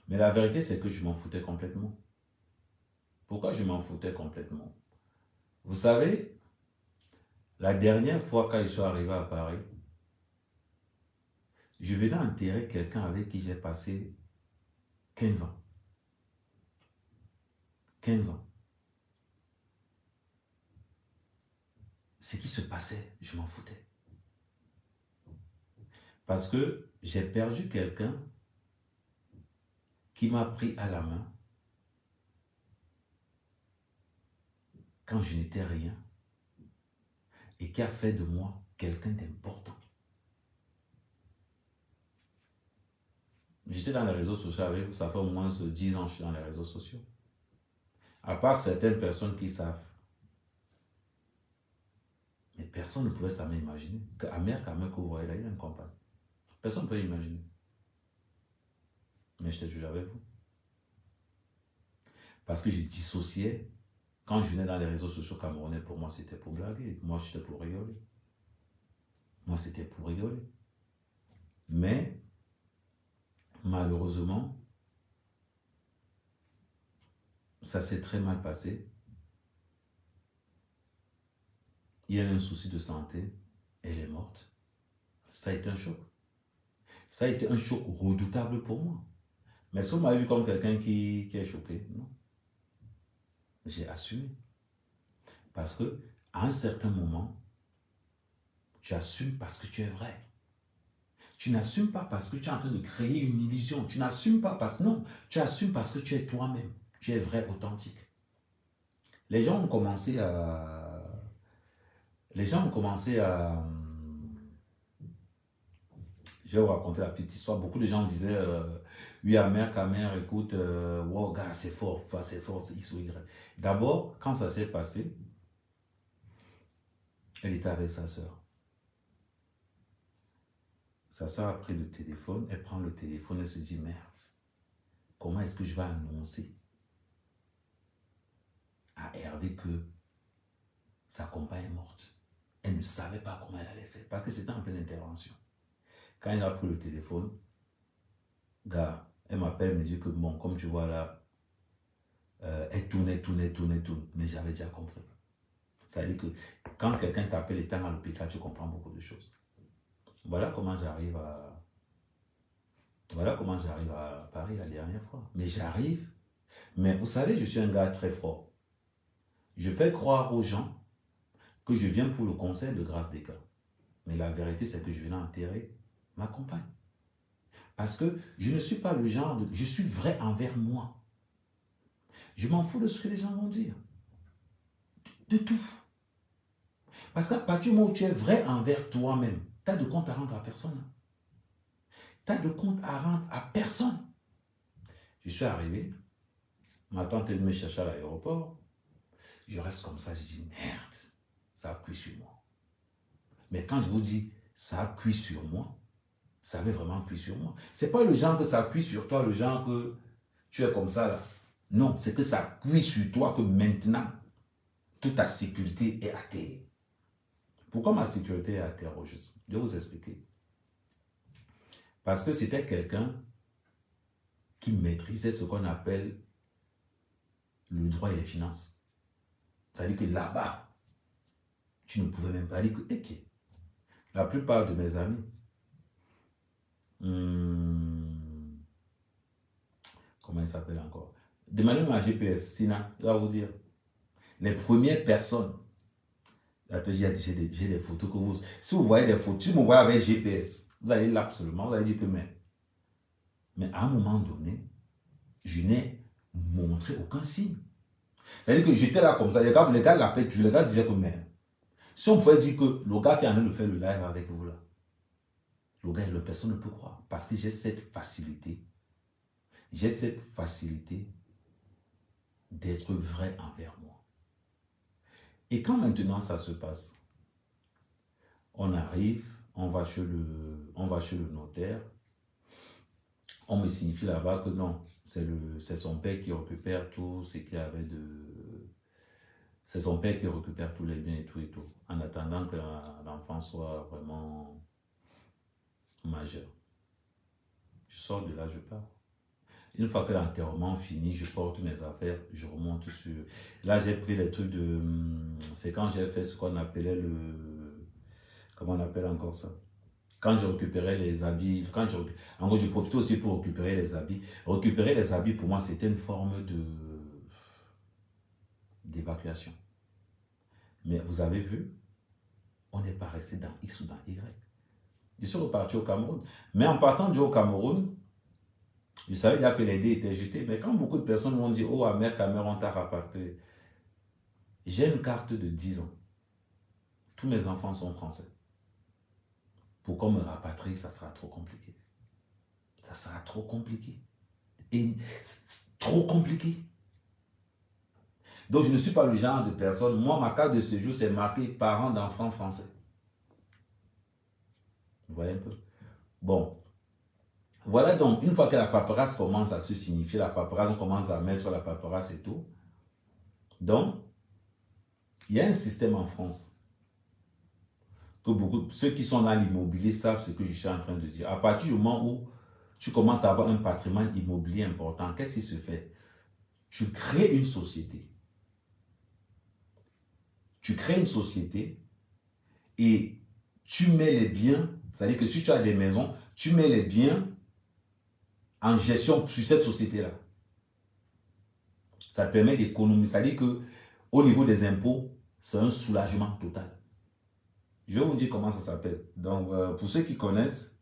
S1: Mais la vérité, c'est que je m'en foutais complètement. Pourquoi je m'en foutais complètement? Vous savez, la dernière fois quand je suis arrivé à Paris, je venais enterrer quelqu'un avec qui j'ai passé 15 ans. 15 ans. Ce qui se passait, je m'en foutais. Parce que j'ai perdu quelqu'un qui m'a pris à la main quand je n'étais rien et qui a fait de moi quelqu'un d'important. J'étais dans les réseaux sociaux avec vous, ça fait au moins 10 ans que je suis dans les réseaux sociaux. À part certaines personnes qui savent. Mais personne ne pouvait jamais imaginer que Amer Kamer que vous voyez là, il a une compagne. Personne ne peut imaginer. Mais j'étais toujours avec vous. Parce que je dissociais. Quand je venais dans les réseaux sociaux camerounais, pour moi, c'était pour blaguer. Moi, c'était pour rigoler. Moi, c'était pour rigoler. Mais, malheureusement, ça s'est très mal passé. il y a un souci de santé, elle est morte. Ça a été un choc. Ça a été un choc redoutable pour moi. Mais si vous m'avez vu comme quelqu'un qui est choqué, non. J'ai assumé. Parce que à un certain moment, tu assumes parce que tu es vrai. Tu n'assumes pas parce que tu es en train de créer une illusion. Tu n'assumes pas parce que non, tu assumes parce que tu es toi-même. Tu es vrai, authentique. Les gens ont commencé à... Les gens ont commencé à... Je vais vous raconter la petite histoire. Beaucoup de gens disaient, oui, Amer, écoute, wow, gars, c'est fort, c'est X ou Y. D'abord, quand ça s'est passé, elle était avec sa soeur. Sa soeur a pris le téléphone, elle prend le téléphone, elle se dit, merde, comment est-ce que je vais annoncer à Hervé que sa compagne est morte? Elle ne savait pas comment elle allait faire, parce que c'était en pleine intervention. Quand elle a pris le téléphone, gars, elle m'appelle, me dit que bon, comme tu vois là, elle tourne. Mais j'avais déjà compris. Ça veut dire que quand quelqu'un t'appelle et t'es à l'hôpital, tu comprends beaucoup de choses. Voilà comment j'arrive à Paris la dernière fois. Mais j'arrive. Mais vous savez, je suis un gars très fort. Je fais croire aux gens que je viens pour le concert de grâce des cas. Mais la vérité, c'est que je viens enterrer ma compagne. Parce que je ne suis pas le genre de... Je suis vrai envers moi. Je m'en fous de ce que les gens vont dire. De tout. Parce qu'à partir du moment où tu es vrai envers toi-même, tu as de compte à rendre à personne. Tu as de compte à rendre à personne. Je suis arrivé, ma tante elle me cherchait à l'aéroport. Je reste comme ça, je dis merde, ça a cuit sur moi. Mais quand je vous dis ça a cuit sur moi, ça avait vraiment cuit sur moi. C'est pas le genre que ça cuit sur toi, le genre que tu es comme ça là. Non, c'est que ça cuit sur toi que maintenant, toute ta sécurité est à terre. Pourquoi ma sécurité est à terre au juste? Je vais vous expliquer. Parce que c'était quelqu'un qui maîtrisait ce qu'on appelle le droit et les finances. C'est-à-dire que là-bas, tu ne pouvais même pas dire que, ok, la plupart de mes amis, comment il s'appelle encore? Demandez-moi ma GPS, Sina, il va vous dire. Les premières personnes, j'ai des photos que vous... Si vous voyez des photos, si vous me voyez avec GPS, vous allez là absolument, vous allez dire que mais à un moment donné, je n'ai montré aucun signe. C'est-à-dire que j'étais là comme ça, les gars l'appellent toujours, les gars disaient que mais, si on pouvait dire que le gars qui est en train de faire le live avec vous là, le gars, personne ne peut croire, parce que j'ai cette facilité d'être vrai envers moi. Et quand maintenant ça se passe, on arrive, on va chez le notaire, on me signifie là-bas que non, c'est son père qui récupère tout ce qu'il y avait de... C'est son père qui récupère tous les biens et tout, en attendant que l'enfant soit vraiment majeur. Je sors de là, je pars. Une fois que l'enterrement finit, je porte mes affaires, je remonte sur... Là, j'ai pris les trucs de... C'est quand j'ai fait ce qu'on appelait le... Comment on appelle encore ça? Quand je récupérais les habits, en gros, je profitais aussi pour récupérer les habits. Récupérer les habits, pour moi, c'était une forme d'évacuation. Mais vous avez vu, on n'est pas resté dans X ou dans Y. Je suis reparti au Cameroun. Mais en partant au Cameroun, je savais déjà que les dés étaient jetés. Mais quand beaucoup de personnes m'ont dit, oh, Amer, on t'a rapatrié. J'ai une carte de 10 ans. Tous mes enfants sont français. Pour qu'on me rapatrie, ça sera trop compliqué. Ça sera trop compliqué. Et trop compliqué. Donc, je ne suis pas le genre de personne. Moi, ma carte de séjour, c'est marqué parents d'enfants français. Vous voyez un peu? Bon. Voilà donc, une fois que la paperasse commence à se signifier, la paperasse, on commence à mettre la paperasse et tout. Donc, il y a un système en France que ceux qui sont dans l'immobilier savent ce que je suis en train de dire. À partir du moment où tu commences à avoir un patrimoine immobilier important, qu'est-ce qui se fait? Tu crées une société. Tu crées une société et tu mets les biens, c'est-à-dire que si tu as des maisons, tu mets les biens en gestion sur cette société-là. Ça permet d'économiser, c'est-à-dire qu'au niveau des impôts, c'est un soulagement total. Je vais vous dire comment ça s'appelle. Donc, pour ceux qui connaissent,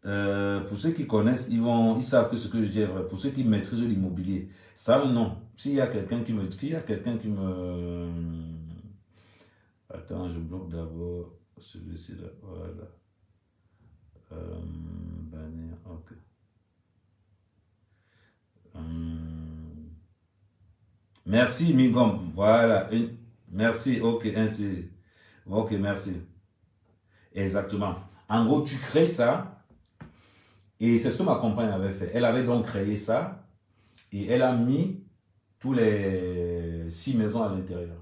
S1: ils savent que ce que je dis est vrai. Pour ceux qui maîtrisent l'immobilier, ça a un nom. S'il y a quelqu'un qui me... Attends, je bloque d'abord celui-ci là. Voilà. Bannir, ok. Merci, Migom. Voilà. Merci, ok, ainsi. Ok, merci. Exactement. En gros, tu crées ça. Et c'est ce que ma compagne avait fait. Elle avait donc créé ça. Et elle a mis tous les 6 maisons à l'intérieur.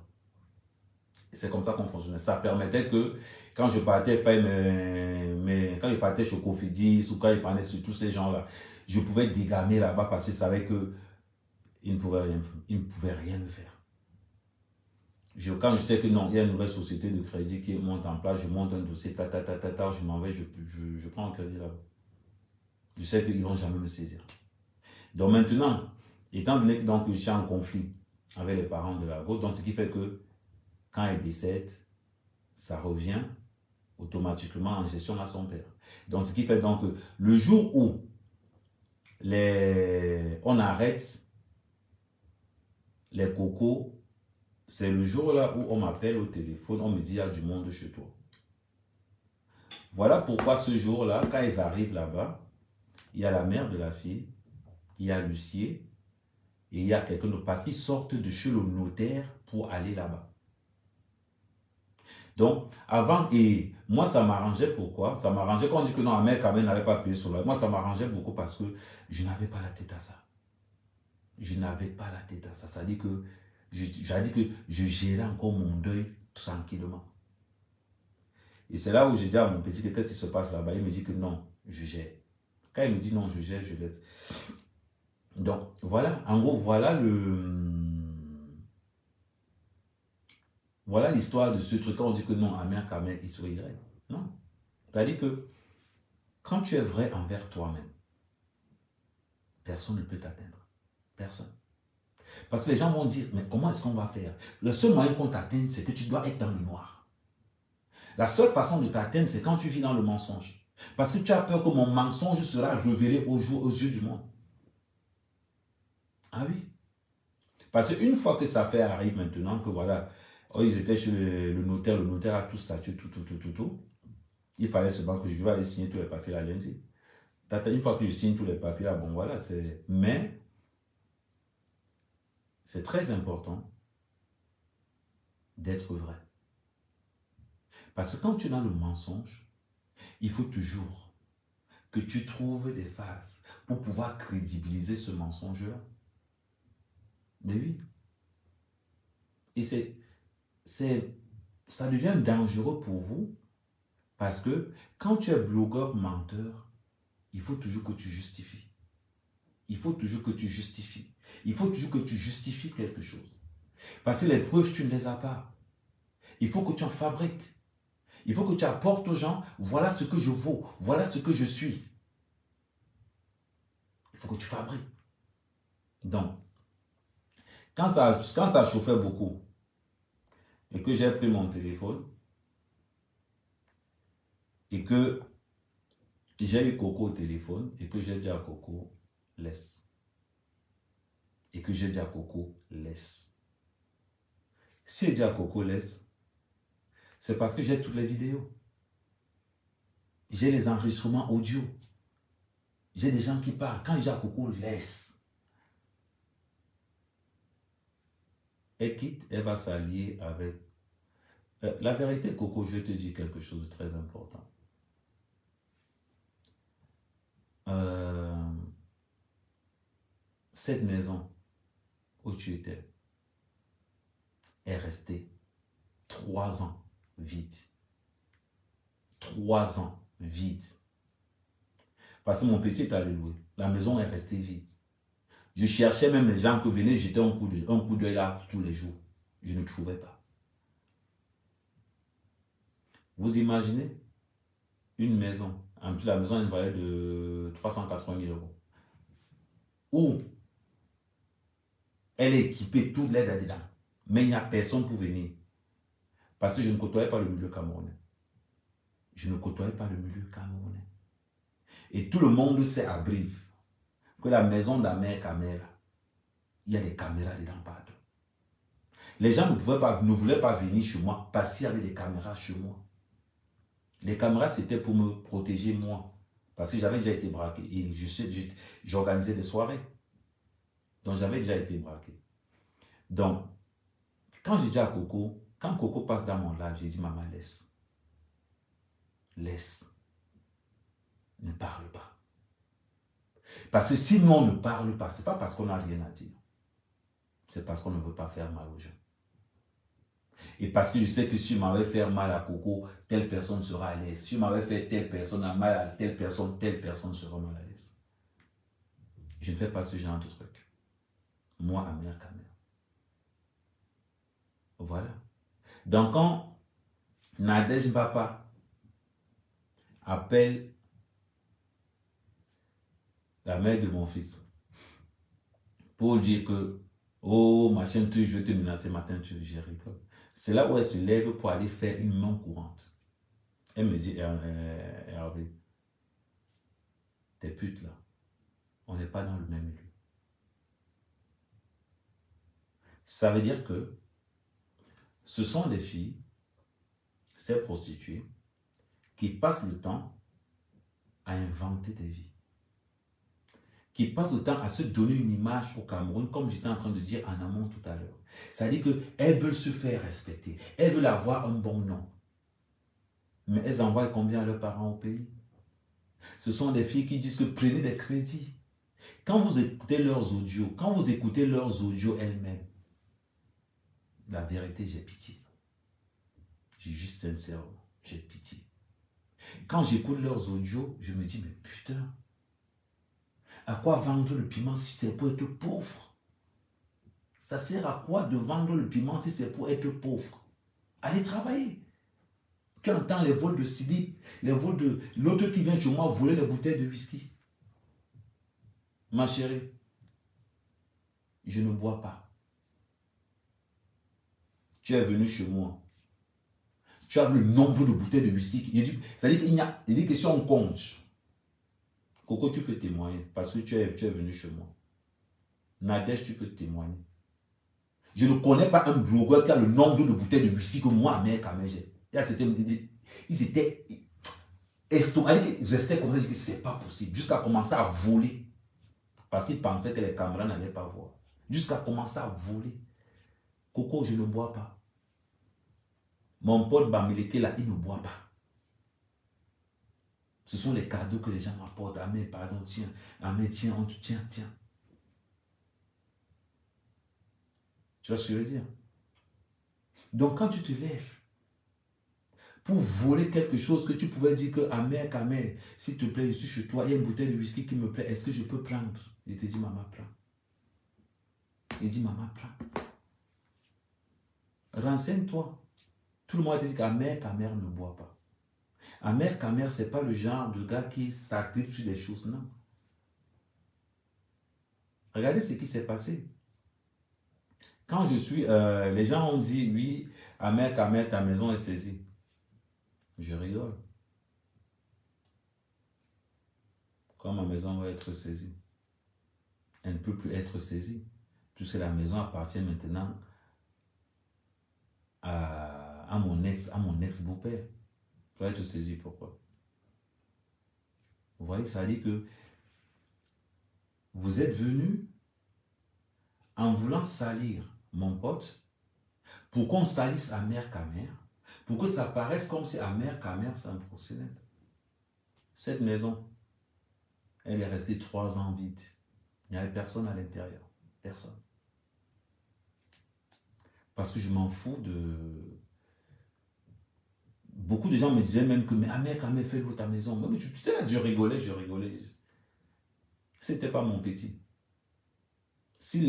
S1: C'est comme ça qu'on fonctionnait. Ça permettait que quand je partais faire quand je partais chez Cofidis ou quand je parlais sur tous ces gens-là, je pouvais dégamer là-bas parce que je savais qu'ils ne pouvaient rien me faire. Quand je sais que non, il y a une nouvelle société de crédit qui monte en place, je monte un dossier, je m'en vais, je prends un crédit là-bas. Je sais qu'ils ne vont jamais me saisir. Donc maintenant, étant donné que donc, je suis en conflit avec les parents de la gauche, donc ce qui fait que quand elle décède, ça revient automatiquement en gestion à son père. Donc ce qui fait donc que le jour où on arrête les cocos, c'est le jour là où on m'appelle au téléphone, on me dit il y a du monde chez toi. Voilà pourquoi ce jour-là, quand ils arrivent là-bas, il y a la mère de la fille, il y a l'huissier, et il y a quelqu'un d'autre, parce qu'ils sortent de chez le notaire pour aller là-bas. Donc, avant, et moi, ça m'arrangeait pourquoi? Ça m'arrangeait quand on dit que non, la mère quand même n'avait pas payé sur la. Moi, ça m'arrangeait beaucoup parce que je n'avais pas la tête à ça. Je n'avais pas la tête à ça. Ça dit que, j'ai dit que je gérais encore mon deuil tranquillement. Et c'est là où j'ai dit à mon petit que qu'est-ce qui se passe là-bas? Il me dit que non, je gère. Quand il me dit non, je gère, je laisse. Donc, voilà, en gros, voilà l'histoire de ce truc. Quand on dit que non, Amer, Kamer, il sourirait. Non. C'est-à-dire que quand tu es vrai envers toi-même, personne ne peut t'atteindre. Personne. Parce que les gens vont dire, mais comment est-ce qu'on va faire? Le seul moyen qu'on t'atteigne, c'est que tu dois être dans le noir. La seule façon de t'atteindre, c'est quand tu vis dans le mensonge. Parce que tu as peur que mon mensonge sera révélé aux yeux du monde. Ah oui. Parce qu'une fois que ça fait arrive maintenant, que voilà, oh, ils étaient chez le notaire a tout statué, tout. Il fallait seulement que je devais aller signer tous les papiers là lundi. Une fois que je signe tous les papiers là, bon voilà, c'est. Mais, c'est très important d'être vrai. Parce que quand tu es dans le mensonge, il faut toujours que tu trouves des phases pour pouvoir crédibiliser ce mensonge-là. Mais oui. Et ça devient dangereux pour vous parce que quand tu es blogueur menteur, il faut toujours que tu justifies. Il faut toujours que tu justifies. Il faut toujours que tu justifies quelque chose. Parce que les preuves, tu ne les as pas. Il faut que tu en fabriques. Il faut que tu apportes aux gens, voilà ce que je vaux, voilà ce que je suis. Il faut que tu fabriques. Donc, quand ça chauffait beaucoup et que j'ai pris mon téléphone et que j'ai eu Coco au téléphone et que j'ai dit à Coco, laisse. Et que j'ai dit à Coco, laisse. Si j'ai dit à Coco, laisse, c'est parce que j'ai toutes les vidéos. J'ai les enregistrements audio. J'ai des gens qui parlent. Quand j'ai dit à Coco, laisse. Elle quitte, elle va s'allier avec... la vérité, Coco, je vais te dire quelque chose de très important. Cette maison où tu étais est restée 3 ans vide. 3 ans vide. Parce que mon petit est allé louer. La maison est restée vide. Je cherchais même les gens qui venaient jeter un coup d'œil là tous les jours. Je ne trouvais pas. Vous imaginez une maison, en plus la maison a une valeur de 380 000 euros, où elle est équipée, tout l'aide là-dedans, mais il n'y a personne pour venir. Parce que je ne côtoyais pas le milieu camerounais. Je ne côtoyais pas le milieu camerounais. Et tout le monde sait à Brive que la maison d'Amer Kamer, il y a des caméras dedans partout. Les gens ne voulaient pas venir chez moi parce qu'il y avait des caméras chez moi. Les caméras, c'était pour me protéger moi. Parce que j'avais déjà été braqué. Et j'organisais des soirées. Donc, j'avais déjà été braqué. Donc, quand j'ai dit à Coco, quand Coco passe dans mon live, j'ai dit, maman, laisse. Laisse. Ne parle pas. Parce que si nous, on ne parle pas, ce n'est pas parce qu'on n'a rien à dire. C'est parce qu'on ne veut pas faire mal aux gens. Et parce que je sais que si je m'avais fait mal à Coco, telle personne sera à l'aise. Si je m'avais fait telle personne mal à telle personne sera mal à l'aise. Je ne fais pas ce genre de truc. Moi, Amer Kamer. Voilà. Donc, quand Nadège Papa appelle la mère de mon fils pour dire que, oh, machin, je vais te menacer matin, je rigole. C'est là où elle se lève pour aller faire une main courante. Elle me dit, Hervé, tes putes là, on n'est pas dans le même milieu. Ça veut dire que ce sont des filles, ces prostituées, qui passent le temps à inventer des vies. Qui passent le temps à se donner une image au Cameroun, comme j'étais en train de dire en amont tout à l'heure. C'est-à-dire qu'elles veulent se faire respecter. Elles veulent avoir un bon nom. Mais elles envoient combien à leurs parents au pays? Ce sont des filles qui disent que prenez des crédits. Quand vous écoutez leurs audios, elles-mêmes, la vérité, j'ai pitié. J'ai juste sincèrement, j'ai pitié. Quand j'écoute leurs audios, je me dis, mais putain, à quoi vendre le piment si c'est pour être pauvre? Ça sert à quoi de vendre le piment si c'est pour être pauvre? Allez travailler. Tu entends les vols de slip, les vols de l'autre qui vient chez moi voler les bouteilles de whisky. Ma chérie, je ne bois pas. Tu es venu chez moi. Tu as vu le nombre de bouteilles de whisky. C'est-à-dire qu'il y a des questions en compte. Coco, tu peux témoigner parce que tu es venu chez moi. Nadège, tu peux témoigner. Je ne connais pas un blogueur qui a le nombre de bouteilles de whisky que moi, mec, quand même, j'ai. Ils étaient estomaqués, ils restaient comme ça, je dis que c'est pas possible. Jusqu'à commencer à voler. Parce qu'ils pensaient que les caméras n'allaient pas voir. Jusqu'à commencer à voler. Coco, je ne bois pas. Mon pote Bamileke là, il ne boit pas. Ce sont les cadeaux que les gens m'apportent. Ah mais pardon, tiens. Ah mais tiens, tiens. Tu vois ce que je veux dire? Donc quand tu te lèves pour voler quelque chose que tu pouvais dire que Amer, s'il te plaît, je suis chez toi, il y a une bouteille de whisky qui me plaît, est-ce que je peux prendre? Je te dis, maman, prends. Il dit, maman, prends. Renseigne-toi. Tout le monde a dit qu'Amer ne boit pas. Amer ce n'est pas le genre de gars qui s'agrippe sur des choses, non. Regardez ce qui s'est passé. Quand je suis, les gens ont dit, oui, Amer, ta maison est saisie. Je rigole. Quand ma maison va être saisie, elle ne peut plus être saisie, puisque la maison appartient maintenant à mon ex-beau-père. Tu vas être saisi, pourquoi? Vous voyez, ça dit que vous êtes venu en voulant salir mon pote pour qu'on salisse Amer Kamer, pour que ça paraisse comme si Amer Kamer c'est un proxénète. Cette maison, elle est restée 3 ans vide. Il n'y avait personne à l'intérieur. Personne. Parce que je m'en fous de... Beaucoup de gens me disaient même que mais Amer Kamer fait l'eau ta maison. Mais je rigolais. C'était pas mon petit. Si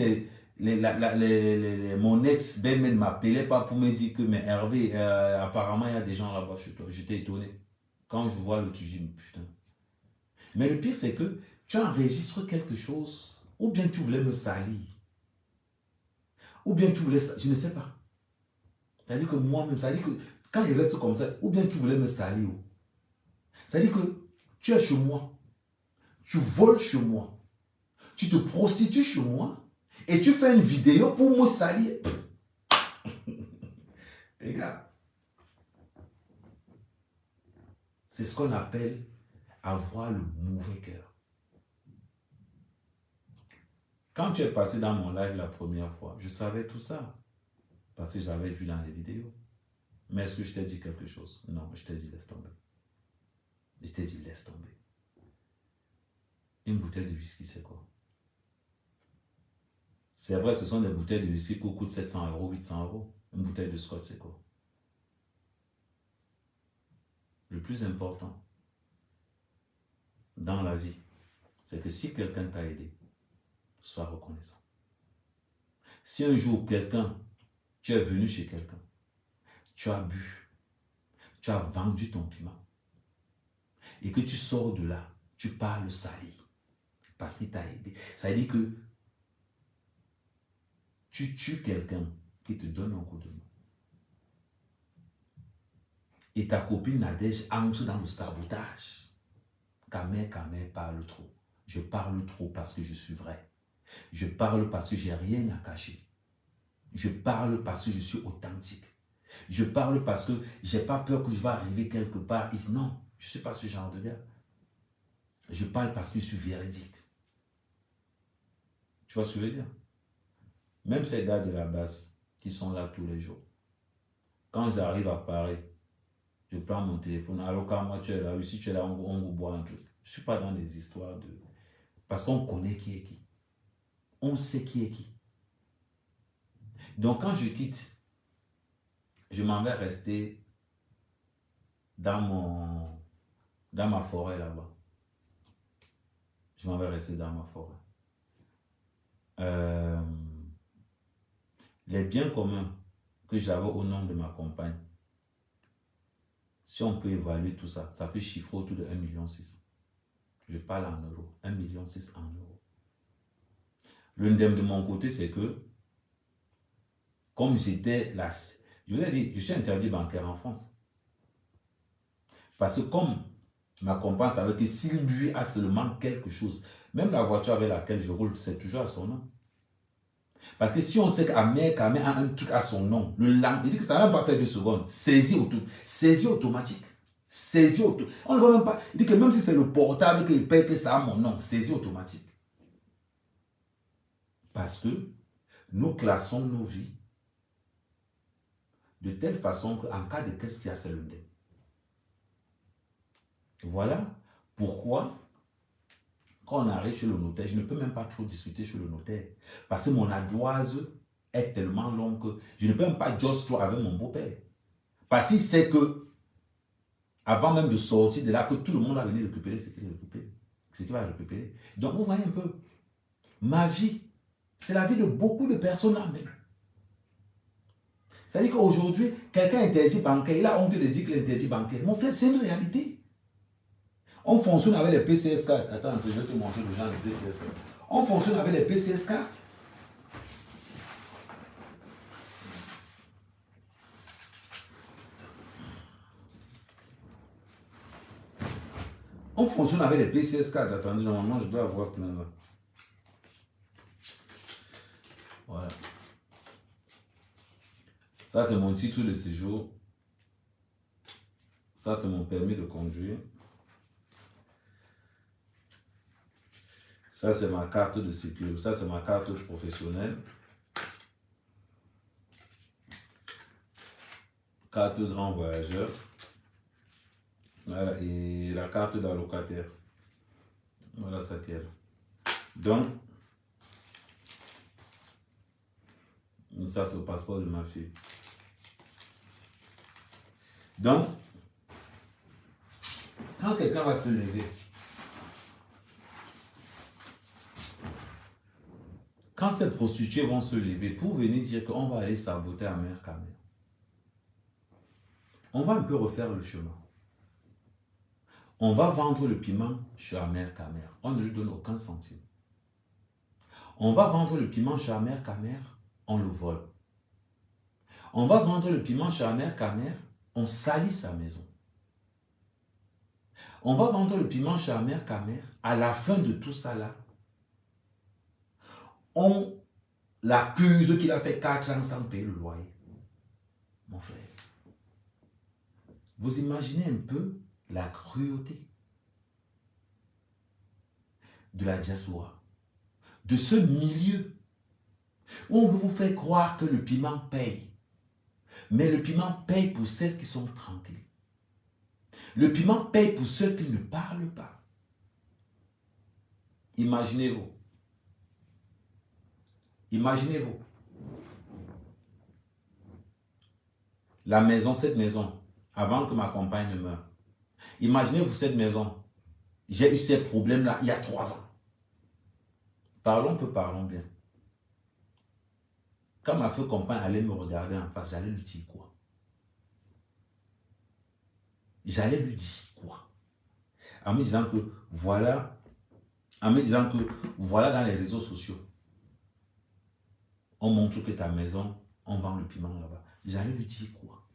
S1: mon ex belle-mère ne m'appelait pas pour me dire que, mais Hervé, apparemment, il y a des gens là-bas chez toi. J'étais étonné. Quand je vois le truc, je dis, putain. Mais le pire, c'est que tu enregistres quelque chose, ou bien tu voulais me salir, ou bien tu voulais, je ne sais pas. C'est-à-dire que moi-même, c'est-à-dire que quand il reste comme ça, ou bien tu voulais me salir. C'est-à-dire que tu es chez moi, tu voles chez moi, tu te prostitues chez moi, et tu fais une vidéo pour me salir. Les gars, c'est ce qu'on appelle avoir le mauvais cœur. Quand tu es passé dans mon live la première fois, je savais tout ça, parce que j'avais vu dans les vidéos. Mais est-ce que je t'ai dit quelque chose? Non, je t'ai dit laisse tomber. Je t'ai dit laisse tomber. Une bouteille de whisky, c'est quoi? C'est vrai, ce sont des bouteilles de whisky qui coûtent 700 euros, 800 euros. Une bouteille de scotch, c'est quoi? Le plus important dans la vie, c'est que si quelqu'un t'a aidé, sois reconnaissant. Si un jour tu es venu chez quelqu'un, tu as bu, tu as vendu ton piment, et que tu sors de là, tu parles sali, parce qu'il t'a aidé. Ça veut dire que tu tues quelqu'un qui te donne un coup de main. Et ta copine Nadège entre dans le sabotage. Kamé parle trop. Je parle trop parce que je suis vrai. Je parle parce que j'ai rien à cacher. Je parle parce que je suis authentique. Je parle parce que j'ai pas peur que je vais arriver quelque part. Et non, je ne suis pas ce genre de gars. Je parle parce que je suis véridique. Tu vois ce que je veux dire? Même ces gars de la base qui sont là tous les jours. Quand j'arrive à Paris, je prends mon téléphone. Alors quand moi tu es là, si tu es là, on vous boit un truc. Je ne suis pas dans des histoires de... Parce qu'on connaît qui est qui. On sait qui est qui. Donc quand je quitte, je m'en vais rester dans ma forêt là-bas. Je m'en vais rester dans ma forêt. Les biens communs que j'avais au nom de ma compagne, si on peut évaluer tout ça, ça peut chiffrer autour de 1,6 million. Je parle en euros. 1,6 million en euros. L'indemne de mon côté, c'est que, comme j'étais là, je vous ai dit, je suis interdit bancaire en France. Parce que comme ma compagne savait que s'il lui a seulement quelque chose, même la voiture avec laquelle je roule, c'est toujours à son nom. Parce que si on sait qu'Amer a un truc à son nom, il dit que ça ne va même pas faire 2 secondes. Saisie automatique. Saisie automatique. On ne va même pas. Il dit que même si c'est le portable qu'il paye, que ça a mon nom, saisie automatique. Parce que nous classons nos vies de telle façon qu'en cas de qu'est-ce qu'il y a, c'est le dé. Voilà pourquoi, quand on arrive chez le notaire, je ne peux même pas trop discuter chez le notaire. Parce que mon ardoise est tellement longue que je ne peux même pas just trop avec mon beau-père. Parce qu'il sait que, avant même de sortir de là, que tout le monde va venir récupérer ce qu'il va récupérer. Donc, vous voyez un peu, ma vie, c'est la vie de beaucoup de personnes là même. C'est-à-dire qu'aujourd'hui, quelqu'un interdit bancaire, il a honte de dire qu'il est interdit bancaire. Mon frère, c'est une réalité. On fonctionne avec les PCS cartes. Attends, je vais te montrer le genre de PCS cartes. On fonctionne avec les PCS cartes. On fonctionne avec les PCS cartes. Attendez, normalement, je dois avoir plein là. Voilà. Ça, c'est mon titre de séjour. Ça, c'est mon permis de conduire. Ça, c'est ma carte de sécurité. Ça, c'est ma carte professionnelle. Carte grand voyageur. Voilà, et la carte d'allocataire. Voilà ça qui est là. Donc, ça, c'est le passeport de ma fille. Donc, quand quelqu'un va se lever, quand ces prostituées vont se lever pour venir dire qu'on va aller saboter Amer Kamer, on va un peu refaire le chemin. On va vendre le piment chez Amer Kamer. On ne lui donne aucun centime. On va vendre le piment chez Amer Kamer, on le vole. On va vendre le piment chez Amer Kamer, on salit sa maison. On va vendre le piment chez Amer Kamer, à la fin de tout ça là, on l'accuse qu'il a fait 4 ans sans payer le loyer. Mon frère, vous imaginez un peu la cruauté de la diaspora, de ce milieu où on veut vous faire croire que le piment paye. Mais le piment paye pour celles qui sont tranquilles. Le piment paye pour ceux qui ne parlent pas. Imaginez-vous. Imaginez-vous. La maison, cette maison, avant que ma compagne ne meure. Imaginez-vous cette maison. J'ai eu ces problèmes-là il y a 3 ans. Parlons peu, parlons bien. Quand ma fille compagne allait me regarder en face, j'allais lui dire quoi? J'allais lui dire quoi? En me disant que voilà, dans les réseaux sociaux, on montre que ta maison, on vend le piment là-bas. J'allais lui dire quoi?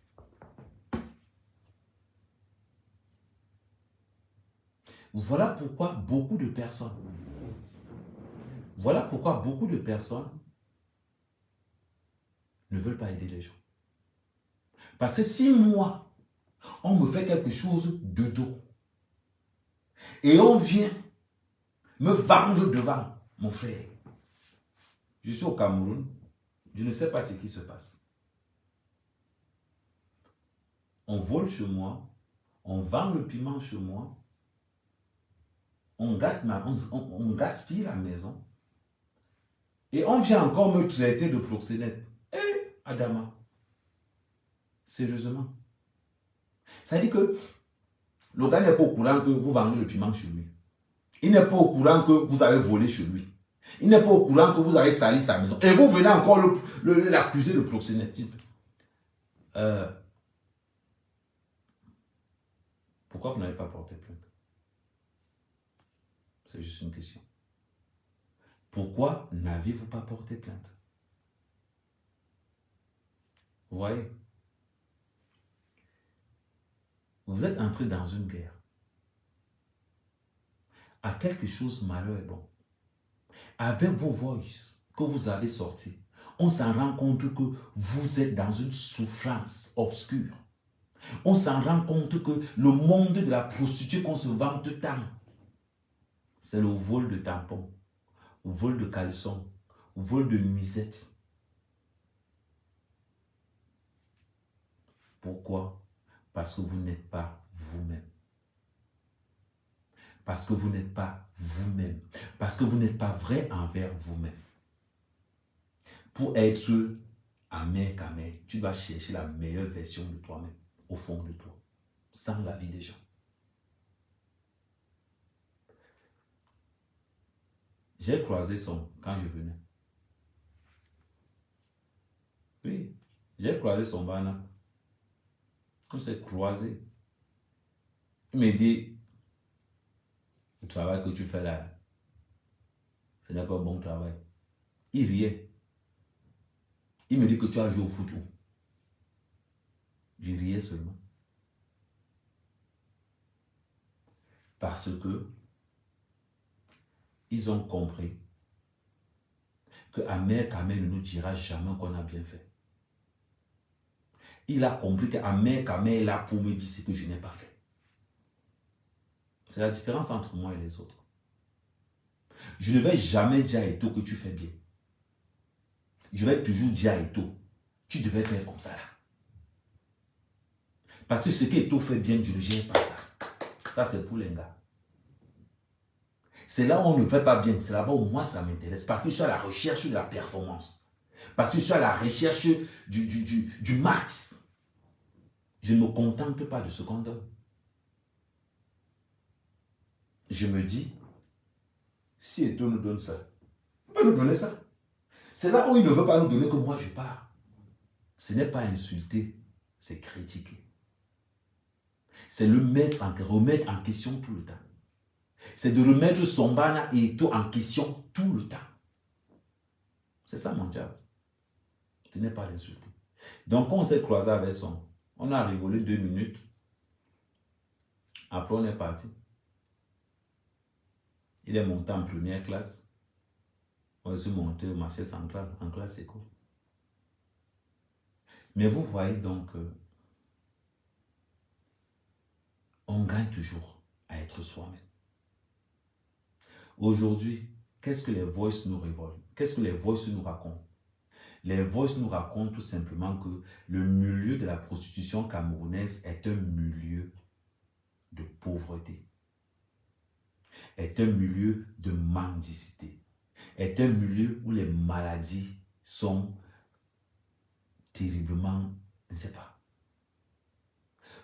S1: Voilà pourquoi beaucoup de personnes ne veulent pas aider les gens. Parce que si moi, on me fait quelque chose de dos et on vient me vendre devant, mon frère, je suis au Cameroun, je ne sais pas ce qui se passe. On vole chez moi, on vend le piment chez moi, on gaspille la maison et on vient encore me traiter de proxénète. Eh, Adama, sérieusement. Ça dit que le gars n'est pas au courant que vous vendez le piment chez lui. Il n'est pas au courant que vous avez volé chez lui. Il n'est pas au courant que vous avez sali sa maison. Et vous venez encore l'accuser de proxénétisme. Pourquoi vous n'avez pas porté plainte? C'est juste une question. Pourquoi n'avez-vous pas porté plainte? Vous voyez? Vous êtes entré dans une guerre. À quelque chose, malheur est bon. Avec vos voices que vous avez sortis, on s'en rend compte que vous êtes dans une souffrance obscure. On s'en rend compte que le monde de la prostituée qu'on se vante tant, c'est le vol de tampons, le vol de caleçons, le vol de nuisettes. Pourquoi? Parce que vous n'êtes pas vous-même. Parce que vous n'êtes pas vous-même. Parce que vous n'êtes pas vrai envers vous-même. Pour être Amer Kamer, tu dois chercher la meilleure version de toi-même, au fond de toi, sans l'avis des gens. J'ai croisé son quand je venais. Oui, j'ai croisé son bana. On s'est croisé. Il me dit, le travail que tu fais là, ce n'est pas un bon travail. Il riait. Il me dit que tu as joué au foot. Je riais seulement. Parce que ils ont compris que Amer Kamer ne nous dira jamais qu'on a bien fait. Il a compris qu'Amer Kamer est là pour me dire ce que je n'ai pas fait. C'est la différence entre moi et les autres. Je ne vais jamais dire à Eto que tu fais bien. Je vais toujours dire à Eto, tu devais faire comme ça là. Parce que ce que Eto fait bien, je ne gère pas ça. Ça, c'est pour les gars. C'est là où on ne fait pas bien. C'est là-bas où moi, ça m'intéresse. Parce que je suis à la recherche de la performance. Parce que je suis à la recherche du max. Je ne me contente pas de ce qu'on donne. Je me dis, si Eto nous donne ça, on peut nous donner ça. C'est là où il ne veut pas nous donner que moi je pars. Ce n'est pas insulter, c'est critiquer. C'est le remettre en question tout le temps. C'est de remettre son bana et tout en question tout le temps. C'est ça mon diable. Ce n'est pas l'insulter. Donc on s'est croisé avec on a rigolé 2 minutes. Après on est parti. Il est monté en première classe. On est monté au marché central en classe éco. Mais vous voyez donc, on gagne toujours à être soi-même. Aujourd'hui, qu'est-ce que les voices nous révoltent? Qu'est-ce que les voices nous racontent? Les voices nous racontent tout simplement que le milieu de la prostitution camerounaise est un milieu de pauvreté, est un milieu de mendicité, est un milieu où les maladies sont terriblement, je ne sais pas.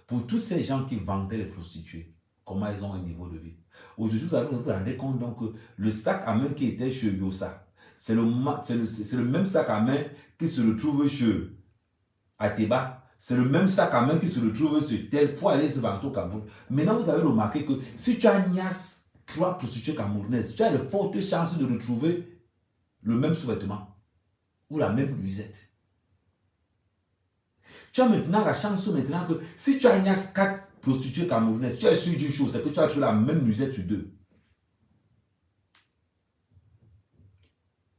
S1: Pour tous ces gens qui vendaient les prostituées, comment ils ont un niveau de vie. Aujourd'hui, vous vous rendez compte donc que le sac à main qui était chez Yosa, c'est le même sac à main qui se retrouve chez Ateba. C'est le même sac à main qui se retrouve sur tel pour aller se vendre au Cameroun. Maintenant, vous avez remarqué que si tu as Nias, 3 prostituées camerounaises, tu as de fortes chances de retrouver le même sous-vêtement ou la même nuisette. Tu as maintenant la chance maintenant que si tu as Nias 4 prostituées camerounaises, tu es sûr d'une chose, c'est que tu as trouvé la même nuisette sur 2.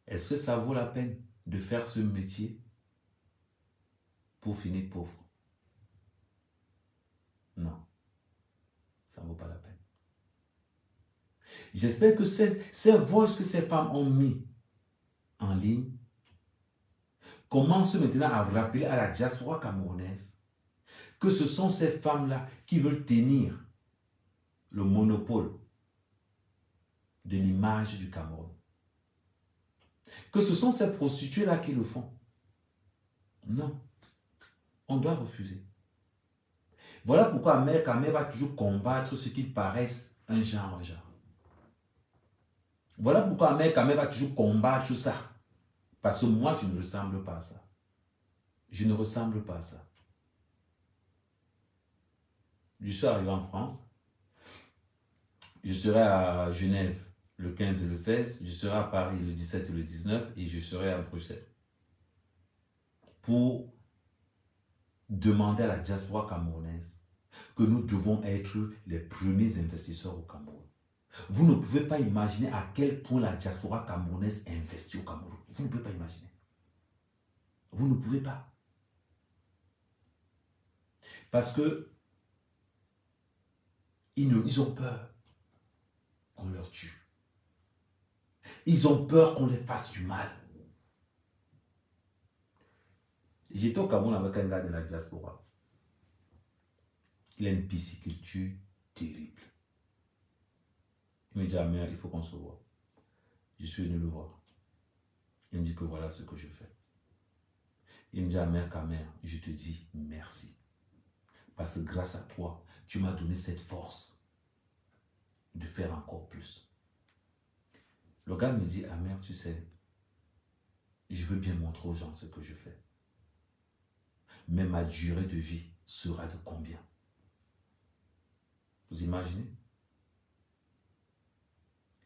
S1: Est-ce que ça vaut la peine de faire ce métier pour finir pauvre? Non, ça ne vaut pas la peine. J'espère que ces voix que ces femmes ont mis en ligne commencent maintenant à rappeler à la diaspora camerounaise que ce sont ces femmes-là qui veulent tenir le monopole de l'image du Cameroun. Que ce sont ces prostituées-là qui le font. Non, on doit refuser. Voilà pourquoi Mère Kamé va toujours combattre ce qui paraissent un genre. Voilà pourquoi Mère Kamé va toujours combattre ça. Parce que moi, je ne ressemble pas à ça. Je ne ressemble pas à ça. Je suis arrivé en France. Je serai à Genève le 15 et le 16. Je serai à Paris le 17 et le 19. Et je serai à Bruxelles. Pour demander à la diaspora camerounaise que nous devons être les premiers investisseurs au Cameroun. Vous ne pouvez pas imaginer à quel point la diaspora camerounaise investit au Cameroun. Vous ne pouvez pas imaginer. Vous ne pouvez pas. Parce que ils ont peur qu'on leur tue. Ils ont peur qu'on les fasse du mal. J'étais au Cameroun avec un gars de la diaspora. Il a une pisciculture terrible. Il me dit, ah mère, il faut qu'on se voit. Je suis venu le voir. Il me dit que voilà ce que je fais. Il me dit, ah mère, je te dis merci. Parce que grâce à toi, tu m'as donné cette force de faire encore plus. Le gars me dit, ah mère, tu sais, je veux bien montrer aux gens ce que je fais. Mais ma durée de vie sera de combien? Vous imaginez?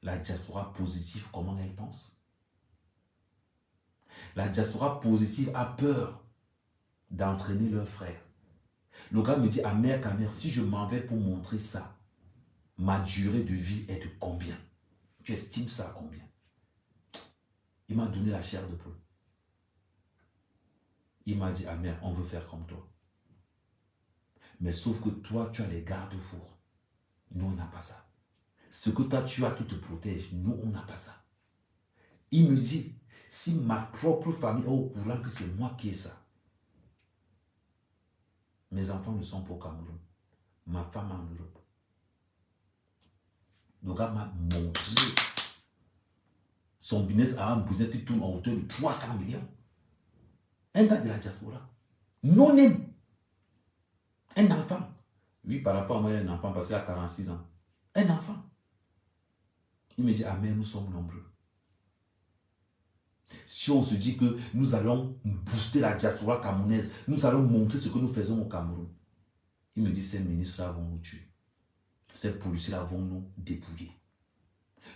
S1: La diaspora positive, comment elle pense? La diaspora positive a peur d'entraîner leurs frères. Le gars me dit, ah mère, si je m'en vais pour montrer ça, ma durée de vie est de combien? Tu estimes ça à combien? Il m'a donné la chair de poule. Il m'a dit, ah mère, on veut faire comme toi. Mais sauf que toi, tu as les garde-fours. Nous, on n'a pas ça. Ce que toi, tu as qui te protège, nous, on n'a pas ça. Il me dit, si ma propre famille est au courant que c'est moi qui ai ça, mes enfants ne sont pas au Cameroun. Ma femme en Europe. Le gars m'a montré son business à un business qui tourne en hauteur de 300 millions. Un gars de la diaspora. Non-name. Un enfant. Oui, par rapport à moi, il y a un enfant parce qu'il a 46 ans. Un enfant. Il me dit, ah mais nous sommes nombreux. Si on se dit que nous allons booster la diaspora camerounaise, nous allons montrer ce que nous faisons au Cameroun. Il me dit, ces ministres-là vont nous tuer. Ces policiers-là vont nous dépouiller.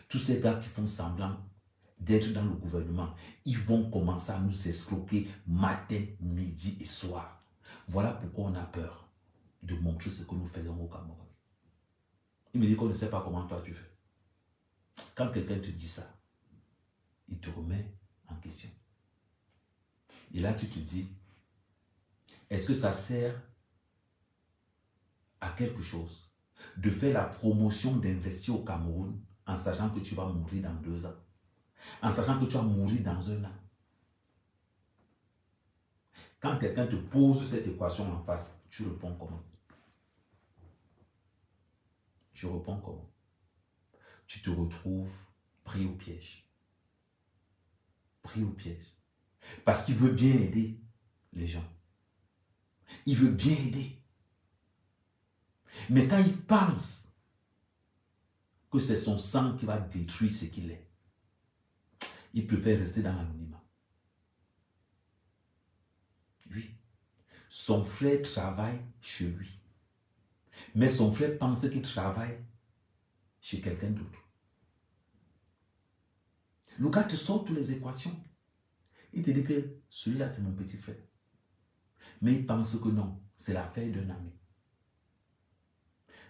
S1: Tous ces gars qui font semblant d'être dans le gouvernement, ils vont commencer à nous escroquer matin, midi et soir. Voilà pourquoi on a peur de montrer ce que nous faisons au Cameroun. Il me dit qu'on ne sait pas comment toi tu fais. Quand quelqu'un te dit ça, il te remet en question. Et là, tu te dis, est-ce que ça sert à quelque chose de faire la promotion d'investir au Cameroun en sachant que tu vas mourir dans 2 ans, en sachant que tu vas mourir dans 1 an? Quand quelqu'un te pose cette équation en face, tu réponds comment? Tu réponds comment? Tu te retrouves pris au piège. Pris au piège. Parce qu'il veut bien aider les gens. Il veut bien aider. Mais quand il pense que c'est son sang qui va détruire ce qu'il est, il préfère rester dans l'anonymat. Oui. Son frère travaille chez lui. Mais son frère pense qu'il travaille chez quelqu'un d'autre. Le gars te sort toutes les équations. Il te dit que celui-là, c'est mon petit frère. Mais il pense que non, c'est l'affaire d'un ami.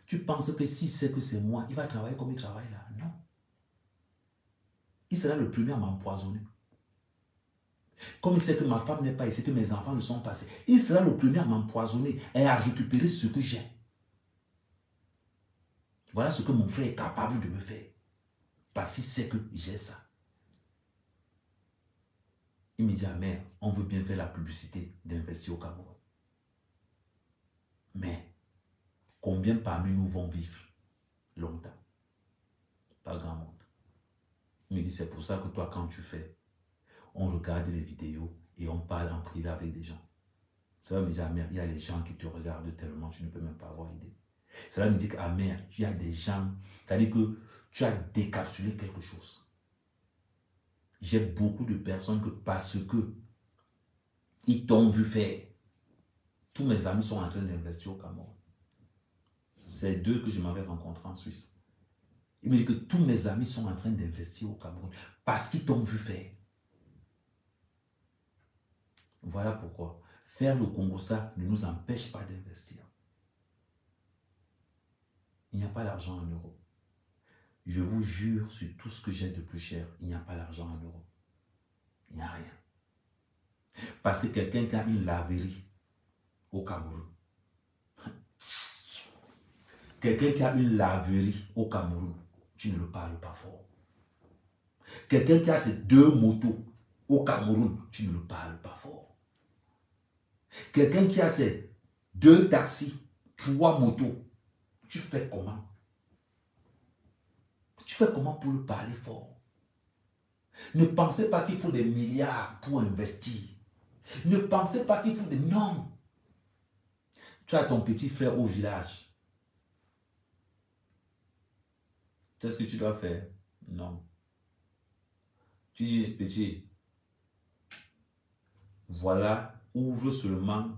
S1: Tu penses que si c'est que c'est moi, il va travailler comme il travaille là? Non. Il sera le premier à m'empoisonner. Comme il sait que ma femme n'est pas ici, que mes enfants ne sont pas ici, il sera le premier à m'empoisonner et à récupérer ce que j'ai. Voilà ce que mon frère est capable de me faire. Parce qu'il sait que j'ai ça. Il me dit, ah mère, on veut bien faire la publicité d'investir au Cameroun. Mais, combien parmi nous vont vivre longtemps? Pas grand monde. Il me dit, c'est pour ça que toi, quand tu fais, on regarde les vidéos et on parle en privé avec des gens. Ça va me dire, ah mère, il y a les gens qui te regardent tellement, tu ne peux même pas avoir idée. Cela me dit que, ah mère, il y a des gens, c'est-à-dire que tu as décapsulé quelque chose. J'ai beaucoup de personnes que parce que ils t'ont vu faire, tous mes amis sont en train d'investir au Cameroun. C'est 2 que je m'avais rencontrés en Suisse. Il me dit que tous mes amis sont en train d'investir au Cameroun parce qu'ils t'ont vu faire. Voilà pourquoi faire le Congo-Ça ne nous empêche pas d'investir. Il n'y a pas d'argent en euros. Je vous jure sur tout ce que j'ai de plus cher, il n'y a pas d'argent en euros. Il n'y a rien. Parce que quelqu'un qui a une laverie au Cameroun, quelqu'un qui a une laverie au Cameroun, tu ne le parles pas fort. Quelqu'un qui a ses 2 motos au Cameroun, tu ne le parles pas fort. Quelqu'un qui a ses 2 taxis, 3 motos, tu fais comment? Tu fais comment pour le parler fort? Ne pensez pas qu'il faut des milliards pour investir. Ne pensez pas qu'il faut des... Non. Tu as ton petit frère au village. Tu sais ce que tu dois faire? Non. Tu dis, petit, voilà, ouvre seulement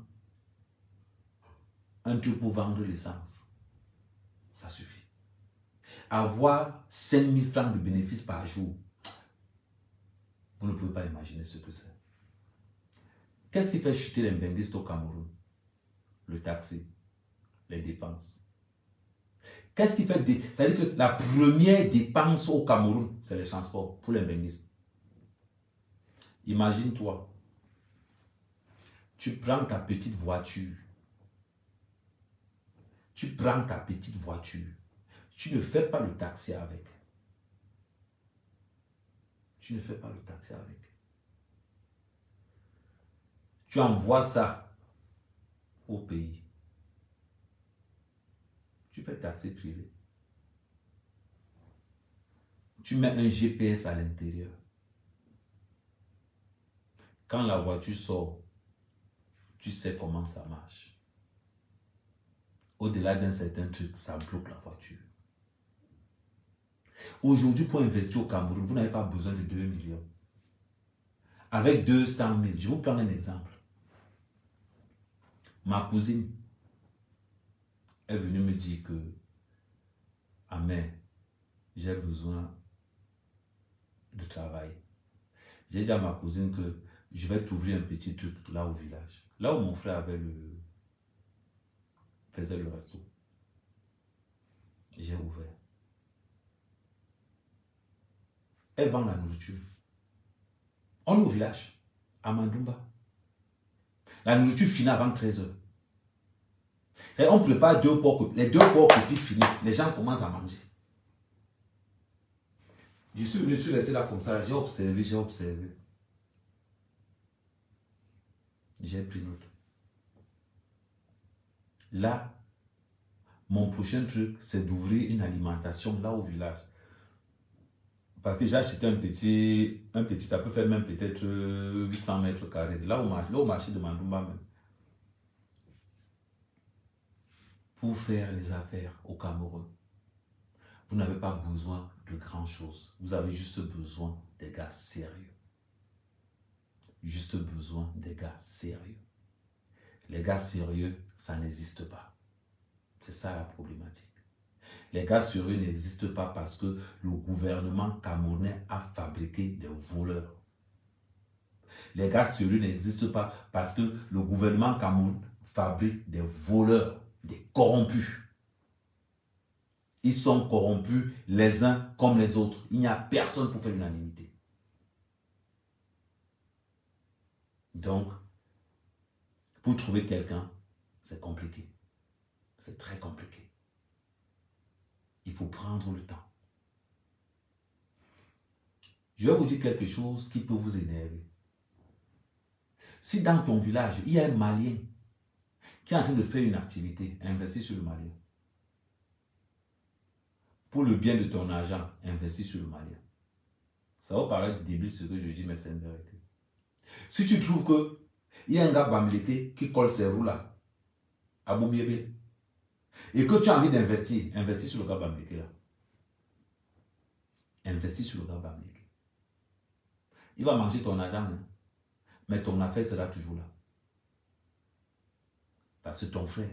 S1: un truc pour vendre l'essence. Ça suffit. Avoir 5 000 francs de bénéfices par jour, vous ne pouvez pas imaginer ce que c'est. Qu'est-ce qui fait chuter les mbinguistes au Cameroun? Le taxi, les dépenses. Qu'est-ce qui fait... C'est-à-dire que la première dépense au Cameroun, c'est le transport pour les mbinguistes. Imagine-toi, tu prends ta petite voiture. Tu prends ta petite voiture. Tu ne fais pas le taxi avec. Tu ne fais pas le taxi avec. Tu envoies ça au pays. Tu fais taxi privé. Tu mets un GPS à l'intérieur. Quand la voiture sort, tu sais comment ça marche. Au-delà d'un certain truc, ça bloque la voiture. Aujourd'hui, pour investir au Cameroun, vous n'avez pas besoin de 2 millions. avec 200 000. Je vous prends un exemple. Ma cousine est venue me dire que, ah mais, j'ai besoin de travail. J'ai dit à ma cousine que je vais t'ouvrir un petit truc là au village. Là où mon frère faisait le resto. J'ai ouvert. Elle vend la nourriture. On est au village, à Mandumba. La nourriture finit avant 13 heures. On prépare 2 porcs, les 2 porcs qui finissent, les gens commencent à manger. Je suis resté là comme ça, j'ai observé. J'ai pris note. Là, mon prochain truc, c'est d'ouvrir une alimentation là au village. Parce que j'ai acheté un petit, ça peut faire même peut-être 800 mètres carrés, là au marché de Mandumba même. Pour faire les affaires au Cameroun, vous n'avez pas besoin de grand chose. Vous avez juste besoin des gars sérieux. Juste besoin des gars sérieux. Les gars sérieux, ça n'existe pas. C'est ça la problématique. Les gars sérieux n'existent pas parce que le gouvernement camerounais a fabriqué des voleurs. Les gars sérieux n'existent pas parce que le gouvernement camerounais fabrique des voleurs, des corrompus. Ils sont corrompus les uns comme les autres. Il n'y a personne pour faire l'unanimité. Donc, pour trouver quelqu'un, c'est compliqué. C'est très compliqué. Il faut prendre le temps. Je vais vous dire quelque chose qui peut vous énerver. Si dans ton village, il y a un Malien qui est en train de faire une activité, investis sur le Malien. Pour le bien de ton argent, investis sur le Malien. Ça va paraître débile ce que je dis, mais c'est une vérité. Si tu trouves qu'il y a un gars bamlété qui colle ses roues là, à Boumiébé, et que tu as envie d'investir, investis sur le gars bamlété là. Investis sur le gars bamlété. Il va manger ton argent, hein, mais ton affaire sera toujours là. Parce que ton frère,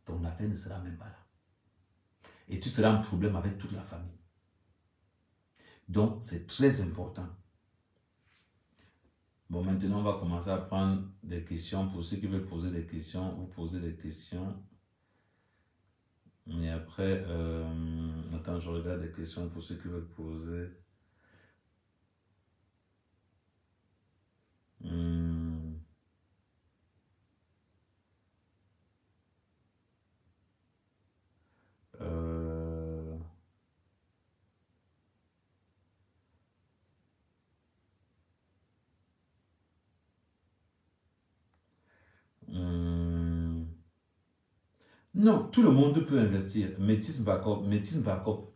S1: ton affaire ne sera même pas là. Et tu seras en problème avec toute la famille. Donc, c'est très important. Bon, maintenant, on va commencer à prendre des questions. Pour ceux qui veulent poser des questions, vous posez des questions. Mais après, attends, je regarde des questions pour ceux qui veulent poser. Non, tout le monde peut investir. Métis Vakop,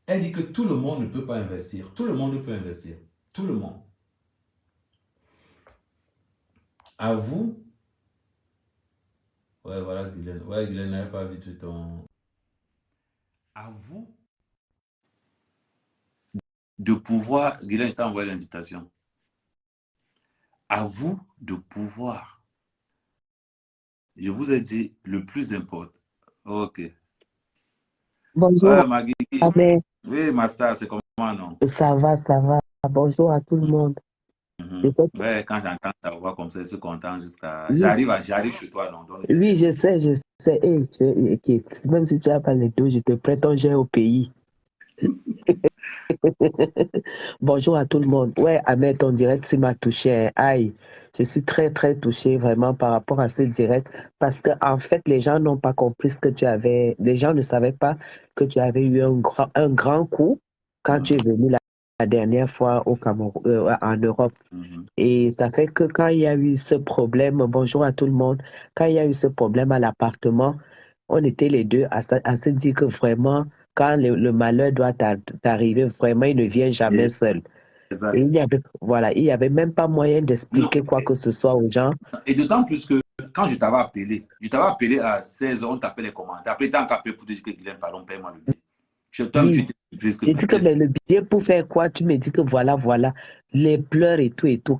S1: elle dit que tout le monde ne peut pas investir. Tout le monde peut investir. Tout le monde. À vous. Ouais, voilà, Guylaine. Ouais, Guylaine n'avait pas vu tout ton... À vous de pouvoir... Guylaine t'a envoyé l'invitation. À vous de pouvoir. Je vous ai dit le plus important. Ok.
S2: Bonjour,
S1: Ouais, Magui.
S2: Ahmed.
S1: Oui, Master, c'est comment, non?
S2: Ça va, ça va. Bonjour à tout le monde.
S1: Ouais, quand j'entends ta voix comme ça, je suis content jusqu'à...
S2: Oui,
S1: J'arrive chez toi, non? Donc,
S2: oui, je sais, je sais. Même si tu n'as pas les deux, je te prête ton jet au pays. Bonjour à tout le monde. Ouais, Ahmed, ton direct, ça m'a touché, hein. Aïe, je suis très, très touché vraiment par rapport à ce direct parce que en fait, les gens n'ont pas compris ce que tu avais. Les gens ne savaient pas que tu avais eu un grand coup quand tu es venu la dernière fois au Cameroun, en Europe. Et ça fait que quand il y a eu ce problème, bonjour à tout le monde, quand il y a eu ce problème à l'appartement, on était les deux à se dire que vraiment, quand le malheur doit t'arriver, vraiment, il ne vient jamais seul. Et
S1: Exact.
S2: voilà, il n'y avait même pas moyen
S1: Non,
S2: d'expliquer quoi que ce soit aux gens.
S1: et d'autant plus que quand je t'avais appelé à 16h, on t'appelait les commentaires. Après, t'as encore appelé pour te dire que Guylaine, pardon, paye-moi le billet. Toi, tu
S2: Oui.
S1: étais surprise que
S2: J'ai dit que mais le billet pour faire quoi? Tu me dis que voilà, voilà, les pleurs et tout et tout.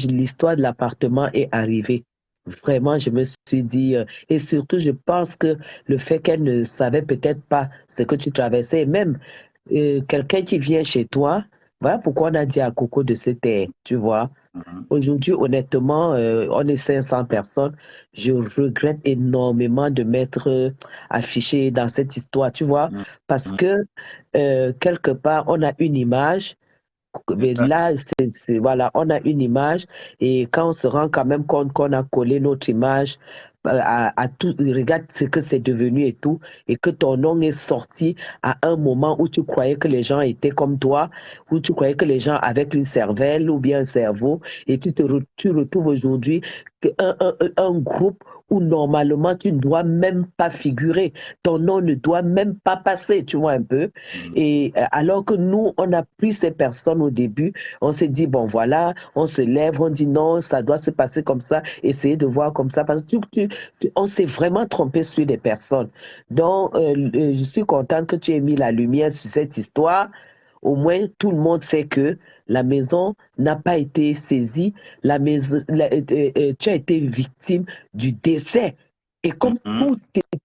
S2: L'histoire de l'appartement est arrivée, vraiment, je me suis dit, et surtout, je pense que le fait qu'elle ne savait peut-être pas ce que tu traversais, et même quelqu'un qui vient chez toi, voilà pourquoi on a dit à Coco de se taire, tu vois.
S1: Mhm,
S2: Aujourd'hui, honnêtement, on est 500 personnes. Je regrette énormément de m'être affichée dans cette histoire, tu vois,
S1: mhm,
S2: parce
S1: mhm.
S2: que quelque part, on a une image. Mais
S1: Exact.
S2: là, voilà, on a une image et quand on se rend quand même compte qu'on a collé notre image à tout, regarde ce que c'est devenu et tout, et que ton nom est sorti à un moment où tu croyais que les gens étaient comme toi, où tu croyais que les gens avaient une cervelle ou bien un cerveau, et tu retrouves aujourd'hui un groupe où normalement tu ne dois même pas figurer, ton nom ne doit même pas passer, tu vois un peu.
S1: Mhm,
S2: Et alors que nous, on a pris ces personnes au début, on s'est dit, bon voilà, on se lève, on dit non, ça doit se passer comme ça, essayer de voir comme ça, parce que on s'est vraiment trompé sur des personnes. Donc, je suis contente que tu aies mis la lumière sur cette histoire. Au moins, tout le monde sait que la maison n'a pas été saisie, tu as été victime du décès. Et comme
S1: mhm,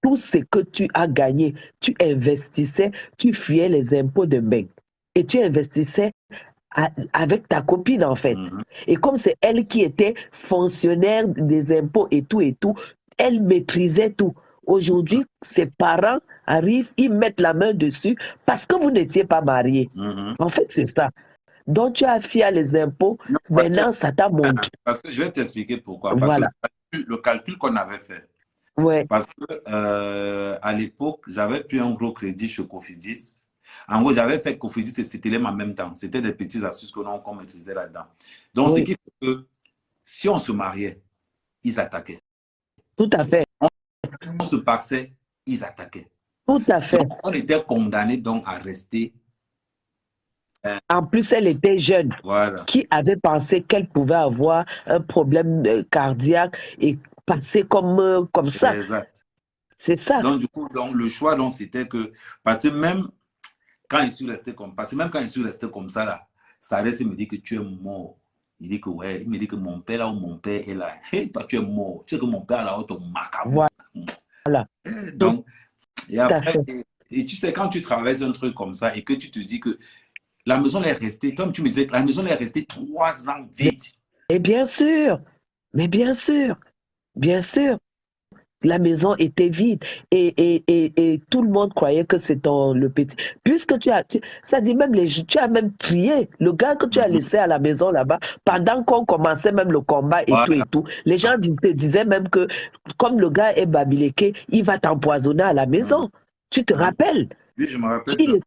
S2: tout ce que tu as gagné, tu investissais, tu fuyais les impôts de Meng. Et tu investissais avec ta copine, en fait.
S1: mhm,
S2: Et comme c'est elle qui était fonctionnaire des impôts et tout, elle maîtrisait tout. Aujourd'hui, ses parents arrivent, ils mettent la main dessus parce que vous n'étiez pas mariés.
S1: mhm.
S2: En fait, c'est ça. Donc, tu as fié les impôts.
S1: Non,
S2: Maintenant, ça t'a montré.
S1: parce que je vais t'expliquer pourquoi. Parce que
S2: Voilà.
S1: le calcul qu'on avait fait,
S2: Ouais.
S1: parce que à l'époque, j'avais pris un gros crédit chez Cofidis. En gros, j'avais fait Cofidis et Citylem en même temps. C'était des petites astuces qu'on maîtrisait là-dedans. Donc, ce
S2: Oui.
S1: qui fait que si on se mariait, ils attaquaient.
S2: Tout à fait.
S1: On se paxait, ils attaquaient.
S2: Tout à fait.
S1: Donc, on était condamnés donc à rester.
S2: En plus, elle était jeune.
S1: Voilà.
S2: Qui avait pensé qu'elle pouvait avoir un problème cardiaque et passer comme ça?
S1: Exact.
S2: C'est ça.
S1: Donc, du coup, donc, le choix, donc, c'était que, parce que même quand je suis resté comme, parce que même quand je suis resté comme ça, là, ça reste, il me dit que tu es mort. Il dit que, ouais, il me dit que mon père, là où mon père est là, hey, toi, tu es mort. Tu sais que mon père, là, où ton macabou.
S2: Voilà. Tout
S1: Donc, et
S2: à
S1: après,
S2: fait.
S1: et tu sais, quand tu traverses un truc comme ça et que tu te dis que la maison est restée, comme tu me disais, la maison est restée 3 ans vide.
S2: Et bien sûr, mais bien sûr, la maison était vide et tout le monde croyait que c'était le petit. Puisque ça dit même tu as même crié le gars que tu as
S1: Mhm.
S2: laissé à la maison là-bas pendant qu'on commençait même le combat et
S1: Voilà.
S2: tout. Les gens te disaient même que comme le gars est babiléké, il va t'empoisonner à la
S1: Mhm.
S2: maison. Tu te
S1: Mhm.
S2: rappelles?
S1: Oui, je me rappelle ça.
S2: Qui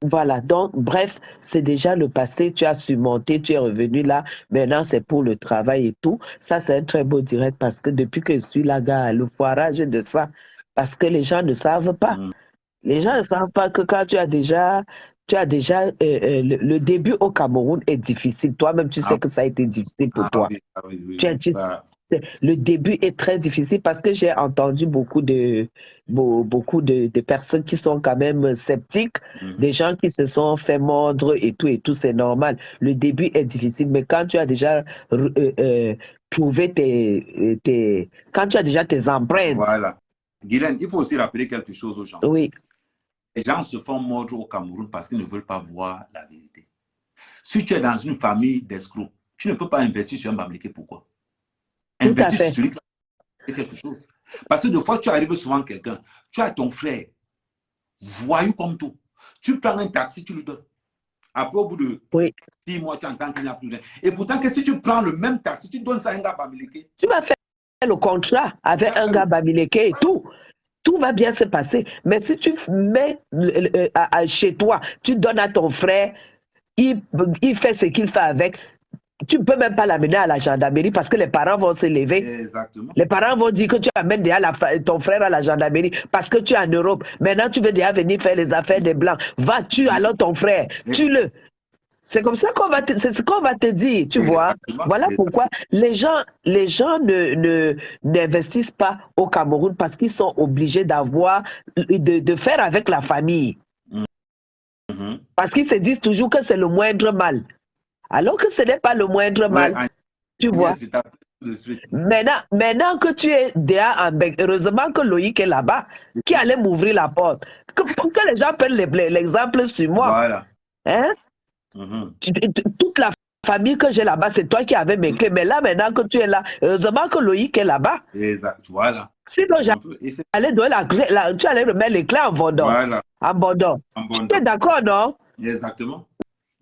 S2: Voilà, donc bref, c'est déjà le passé, tu as surmonté, tu es revenu là, maintenant c'est pour le travail et tout. Ça, c'est un très beau direct parce que depuis que je suis là, gars, le foirage de ça, parce que les gens ne savent pas.
S1: Mhm.
S2: Les gens ne savent pas que quand le début au Cameroun est difficile. Toi-même, tu sais
S1: Ah,
S2: que ça a été difficile pour
S1: ah
S2: toi.
S1: oui, ah oui, oui,
S2: Tu as-
S1: oui.
S2: tu-
S1: Ça.
S2: le début est très difficile parce que j'ai entendu beaucoup de personnes qui sont quand même sceptiques,
S1: Mhm.
S2: des gens qui se sont fait mordre et tout, c'est normal. Le début est difficile, mais quand tu as déjà trouvé quand tu as déjà tes empreintes,
S1: Voilà. Guylaine, il faut aussi rappeler quelque chose aux gens.
S2: oui,
S1: Les gens se font mordre au Cameroun parce qu'ils ne veulent pas voir la vérité. Si tu es dans une famille d'escrocs, tu ne peux pas investir sur un Bamileke. Pourquoi?
S2: tout à
S1: Investir sur
S2: fait.
S1: celui qui a fait quelque chose. Parce que des fois, tu arrives souvent quelqu'un, tu as ton frère, voyou comme tout. Tu prends un taxi, tu lui donnes. Après, au bout de
S2: Oui.
S1: 6 mois, tu entends qu'il n'y a plus rien. Et pourtant, que si tu prends le même taxi, tu donnes ça à un gars Bamileke.
S2: Tu vas faire le contrat
S1: Tu
S2: avec
S1: as
S2: un
S1: fait
S2: gars
S1: le...
S2: Bamileke et tout va bien se passer. Mais si tu mets chez toi, tu donnes à ton frère, il, il fait ce qu'il fait avec, tu ne peux même pas l'amener à la gendarmerie parce que les parents vont se lever.
S1: Exactement.
S2: Les parents vont dire que tu amènes déjà ton frère à la gendarmerie parce que tu es en Europe. Maintenant, tu veux déjà venir faire les affaires des Blancs. Va, tue alors ton frère.
S1: Et,
S2: Tue-le. C'est comme ça qu'on va te, c'est ce qu'on va te dire, tu vois.
S1: Exactement.
S2: Voilà pourquoi les gens n'investissent pas au Cameroun parce qu'ils sont obligés de faire avec la famille.
S1: Mhm.
S2: Parce qu'ils se disent toujours que c'est le moindre mal. Alors que ce n'est pas le moindre
S1: Ouais,
S2: mal, tu vois.
S1: Agnès, je t'appelle tout de suite.
S2: Maintenant que tu es déjà en bec, heureusement que Loïc est là-bas, qui allait m'ouvrir la porte. Que les gens prennent l'exemple sur moi.
S1: Voilà.
S2: Hein?
S1: Mhm.
S2: Toute la famille que j'ai là-bas, c'est toi qui avais mes clés. Mais là, maintenant que tu es là, heureusement que Loïc est là-bas.
S1: Exact. Voilà.
S2: Sinon,
S1: Tu vois un peu. Et c'est
S2: j'allais donner tu allais remettre les clés en vendant.
S1: voilà.
S2: En vendant.
S1: En
S2: Tu
S1: bon
S2: es
S1: temps.
S2: d'accord, non?
S1: Exactement.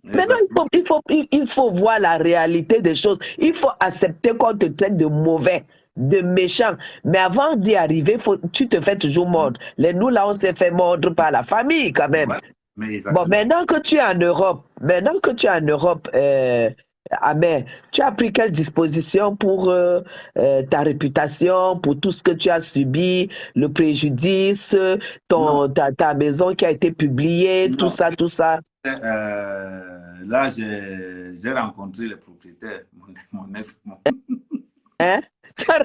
S2: Maintenant,
S1: Exactement.
S2: il faut voir la réalité des choses. Il faut accepter qu'on te traite de mauvais, de méchant. Mais avant d'y arriver, tu te fais toujours mordre. Nous, là, on s'est fait mordre par la famille quand même.
S1: Voilà. Mais
S2: Bon,
S1: exactement.
S2: maintenant que tu es en Europe, Amel, tu as pris quelle disposition pour ta réputation, pour tout ce que tu as subi, le préjudice,
S1: Non.
S2: ta maison qui a été publiée, tout
S1: Non.
S2: ça, tout ça.
S1: Là, j'ai rencontré le propriétaire, mon ex,
S2: Hein? Tu as,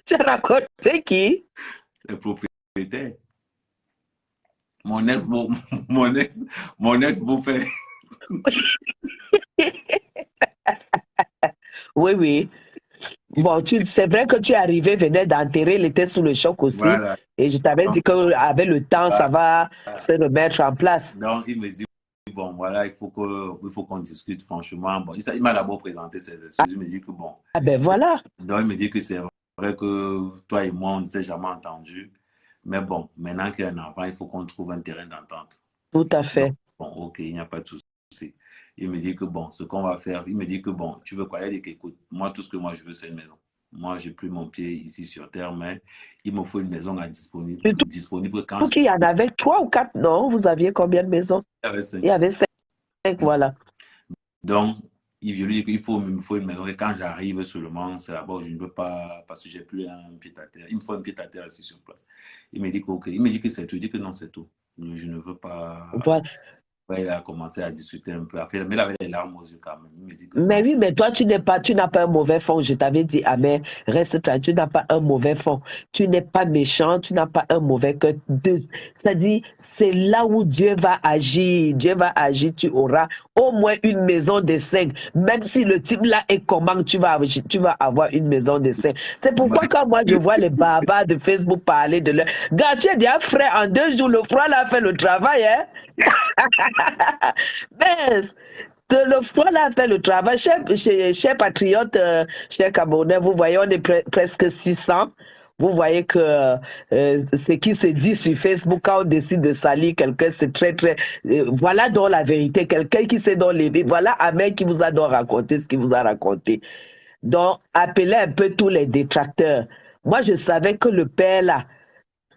S2: tu as rencontré qui?
S1: le propriétaire, mon ex, beau, mon ex, mon ex beau-père.
S2: Oui, oui. Bon, c'est vrai que tu es arrivé, venait d'enterrer, il était sous le choc aussi.
S1: Voilà.
S2: Et je t'avais dit qu'avec le temps, ça va se remettre en place.
S1: Donc, il me dit, bon, voilà, il faut qu'on discute franchement. Bon, il m'a d'abord présenté ses excuses. Il me dit que, bon,
S2: Ah ben voilà,
S1: donc il me dit que c'est vrai que toi et moi, on ne s'est jamais entendu. Mais bon, maintenant qu'il y a un enfant, il faut qu'on trouve un terrain d'entente.
S2: tout à
S1: Donc,
S2: fait.
S1: bon, ok, il n'y a pas de souci. Il me dit que bon, ce qu'on va faire, il me dit que bon, tu veux quoi? Il dit qu'écoute, moi, tout ce que moi je veux, c'est une maison. Moi, j'ai plus mon pied ici sur terre, mais il me faut une maison disponible quand
S2: Surtout qu'il y en avait 3 ou 4, non? Vous aviez combien de maisons?
S1: j'avais
S2: Il
S1: 5.
S2: y avait 5, voilà.
S1: Donc, je lui dis il me faut une maison. Et quand j'arrive seulement, c'est là-bas où je ne veux pas, parce que j'ai plus un pied à terre. Il me faut un pied à terre ici sur place. Il me dit que ok. Il me dit que c'est tout. Il dit que non, c'est tout. Je ne veux pas.
S2: Voilà.
S1: Ouais, il a commencé à discuter un peu, mais il avait les larmes aux yeux quand même. Il me dit que
S2: Mais
S1: non.
S2: oui, mais toi, tu n'as pas un mauvais fond. Je t'avais dit, ah mais reste tranquille, tu n'as pas un mauvais fond. Tu n'es pas méchant, tu n'as pas un mauvais cœur. C'est-à-dire, c'est là où Dieu va agir. Dieu va agir, tu auras au moins une maison de 5. Même si le type là est comment, tu vas avoir une maison de 5. C'est pourquoi quand moi je vois les barbares de Facebook parler de leur... Gars, tu es déjà frais en 2 jours, le froid là fait le travail, hein? Mais le froid là fait le travail. Chers patriotes, chers Camerounais, vous voyez, on est presque 600. Vous voyez que ce qui se dit sur Facebook, quand on décide de salir quelqu'un, c'est très, très... voilà donc la vérité. Quelqu'un qui sait dans les... Voilà Ahmed qui vous a donc raconté ce qu'il vous a raconté. Donc, appelez un peu tous les détracteurs. Moi, je savais que le père là,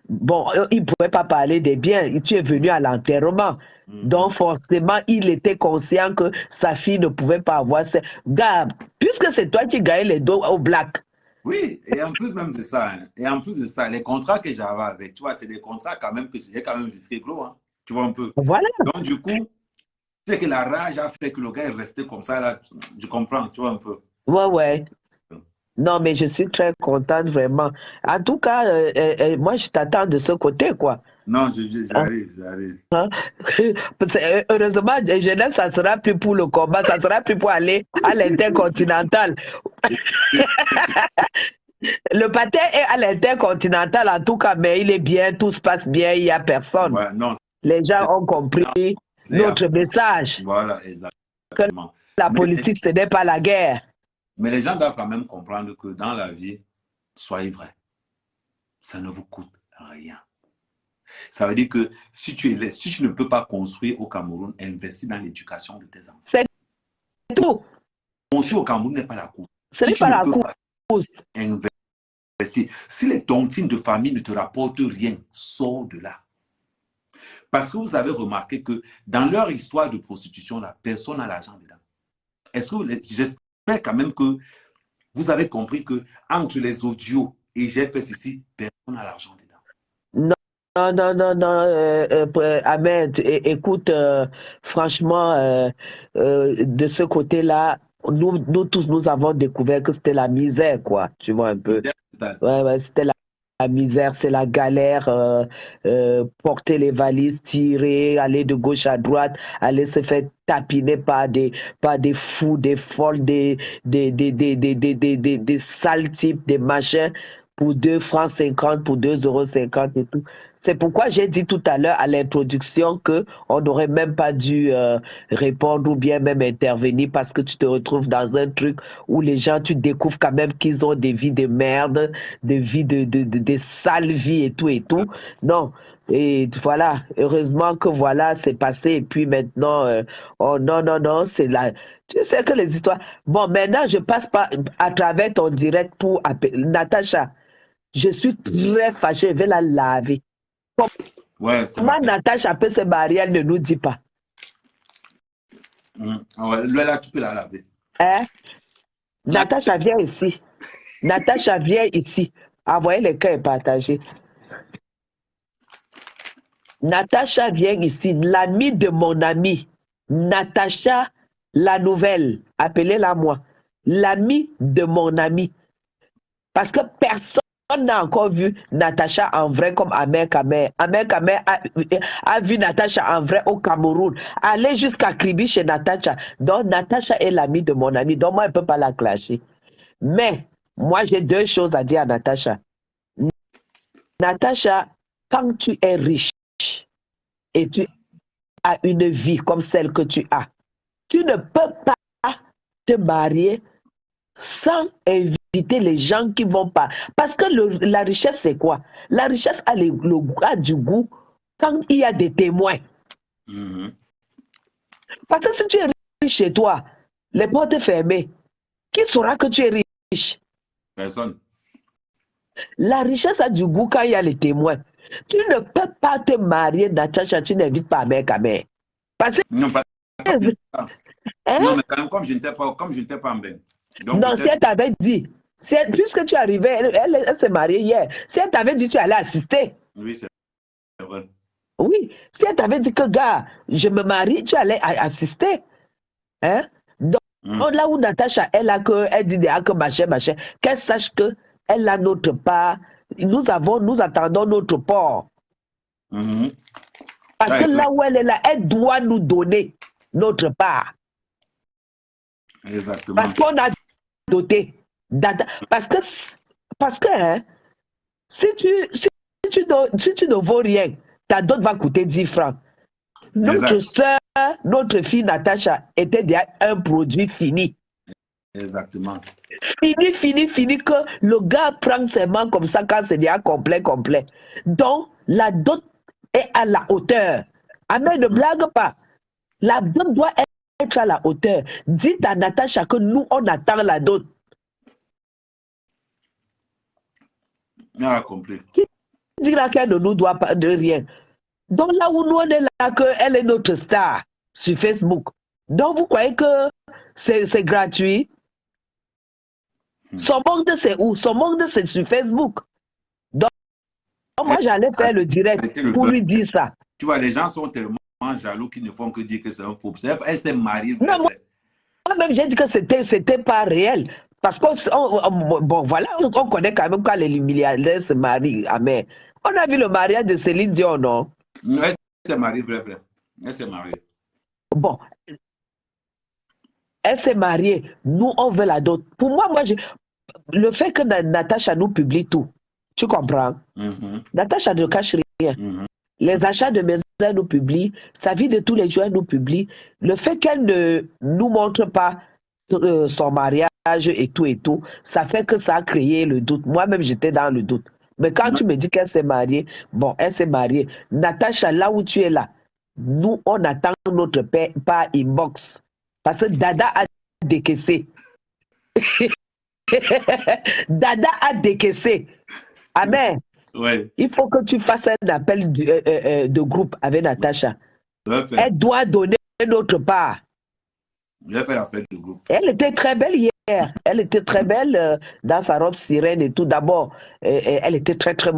S2: bon, il ne pouvait pas parler des biens. Tu es venu à l'enterrement. Donc, forcément, il était conscient que sa fille ne pouvait pas avoir ça. Gars, puisque c'est toi qui gagnais les dos au black.
S1: Oui, et en plus même de ça, hein, et en plus de ça, les contrats que j'avais avec toi, c'est des contrats quand même que j'ai quand même risqué gros, hein, tu vois un peu.
S2: Voilà.
S1: Donc, du coup, c'est que la rage a fait que le gars est resté comme ça, là, tu comprends, tu vois un peu.
S2: Ouais, ouais. Non, mais je suis très contente, vraiment. En tout cas, moi, je t'attends de ce côté, quoi.
S1: Non,
S2: Hein?
S1: j'arrive.
S2: Heureusement, Genève, ça sera plus pour le combat, ça sera plus pour aller à l'intercontinental. Le patin est à l'intercontinental, en tout cas, mais il est bien, tout se passe bien, il n'y a personne.
S1: Ouais, non,
S2: Les gens ont compris notre message,
S1: voilà,
S2: que
S1: exactement.
S2: la
S1: Mais,
S2: politique, ce n'est pas la guerre.
S1: mais les gens doivent quand même comprendre que dans la vie, soyez vrai, ça ne vous coûte rien. Ça veut dire que si tu ne peux pas construire au Cameroun, investis dans l'éducation de tes enfants.
S2: C'est tout.
S1: Construire au Cameroun n'est pas la course.
S2: Ce
S1: Si
S2: n'est
S1: tu
S2: pas
S1: ne
S2: la
S1: peux
S2: course.
S1: pas investir, si les tontines de famille ne te rapportent rien, sors de là. Parce que vous avez remarqué que dans leur histoire de prostitution, la personne n'a l'argent dedans. Est-ce que j'espère quand même que vous avez compris que entre les audios et j'ai fait ceci, personne n'a l'argent dedans.
S2: Non, Ahmed, écoute, franchement, de ce côté-là, nous tous, nous avons découvert que c'était la misère, quoi. Tu vois un peu. Ouais, c'était la misère, c'est la galère, porter les valises, tirer, aller de gauche à droite, aller se faire tapiner par des fous, des folles, des sales types, des machins pour 2 francs 50, pour 2,50 € et tout. C'est pourquoi j'ai dit tout à l'heure à l'introduction que on n'aurait même pas dû répondre ou bien même intervenir parce que tu te retrouves dans un truc où les gens, tu découvres quand même qu'ils ont des vies de merde, des vies des sales vies et tout et tout. Non. Et voilà, heureusement que voilà, c'est passé. Et puis maintenant, oh non, non, non, c'est là. Tu sais que les histoires. Bon, maintenant, je passe pas à travers ton direct pour appeler. Natacha, je suis très fâchée, je vais la laver.
S1: Ouais,
S2: Comment Natacha peut se marier, elle ne nous dit pas.
S1: Ouais, là, tu peux la laver.
S2: Hein? Natacha, viens ici. Natacha, viens ici. Envoyez les cœurs partagés. Natacha, viens ici. L'amie de mon ami. Natacha, la nouvelle. Appelez-la moi. L'amie de mon ami. Parce que personne n'a encore vu Natacha en vrai comme Amer Kamer. Amer Kamer a vu Natacha en vrai au Cameroun. Aller jusqu'à Kribi chez Natacha. Donc, Natacha est l'amie de mon ami. Donc, moi, elle ne peut pas la clasher. Mais, moi, j'ai 2 choses à dire à Natacha. Natacha, quand tu es riche et tu as une vie comme celle que tu as, tu ne peux pas te marier sans éviter les gens qui vont pas. Parce que la richesse, c'est quoi? La richesse a du goût quand il y a des témoins. Parce que si tu es riche chez toi, les portes fermées, qui saura que tu es riche?
S1: Personne.
S2: La richesse a du goût quand il y a les témoins. Tu ne peux pas te marier, Natacha, tu n'invites pas mère à mère. Parce que...
S1: Non, pas...
S2: Hein?
S1: Non, mais quand même, comme je n'étais pas en bain.
S2: Non, si elle t'avait dit, puisque tu es arrivé, elle s'est mariée hier, si elle t'avait dit tu allais assister.
S1: Oui, c'est vrai.
S2: Oui, si elle t'avait dit que, gars, je me marie, tu allais assister. Hein? Donc, là où Natacha, elle dit que machin, qu'elle sache qu'elle a notre part. Nous attendons notre port. Parce que là où elle est là, elle doit nous donner notre part.
S1: Exactement.
S2: Parce qu'on a doté. Parce que hein, si tu ne vaux rien, ta dot va coûter 10 francs. Notre soeur, notre fille Natacha était déjà un produit fini.
S1: Exactement.
S2: Fini, que le gars prend ses mains comme ça quand c'est déjà complet. Donc, la dot est à la hauteur. Amen, ne blague pas. La dot doit être à la hauteur. Dites à Natacha que nous, on attend la dot.
S1: On a compris.
S2: Qui dira qu'elle ne nous doit pas de rien? Donc là où nous on est là, qu'elle est notre star sur Facebook. Donc vous croyez que c'est gratuit? Son monde c'est où? Son monde c'est sur Facebook. Donc moi j'allais faire le direct pour lui dire ça.
S1: Tu vois, les gens sont tellement jaloux qu'ils ne font que dire que c'est un faux. Elle s'est mariée.
S2: Non, moi-même j'ai dit que c'était pas réel. Parce que, bon, voilà, on connaît quand même quand les milliardaires se marient. Mais on a vu le mariage de Céline Dion, non?
S1: Non, elle s'est mariée, vrai. Elle s'est mariée.
S2: Bon, elle s'est mariée. Nous, on veut la dot. Pour moi, le fait que Natacha nous publie tout, tu comprends? Natacha ne cache rien. Les achats de maison, elle nous publie. Sa vie de tous les jours, elle nous publie. Le fait qu'elle ne nous montre pas son mariage et tout, ça fait que ça a créé le doute. Moi-même, j'étais dans le doute. Mais quand tu me dis qu'elle s'est mariée, bon, elle s'est mariée. Natacha, là où tu es là, nous, on attend notre père par inbox. Parce que Dada a décaissé. Dada a décaissé. Amen.
S1: Ouais.
S2: Il faut que tu fasses un appel de groupe avec Natacha. Elle doit donner notre part.
S1: J'ai fait l'appel de groupe.
S2: Elle était très belle hier. Elle était très belle dans sa robe sirène et tout. D'abord, elle était très, très...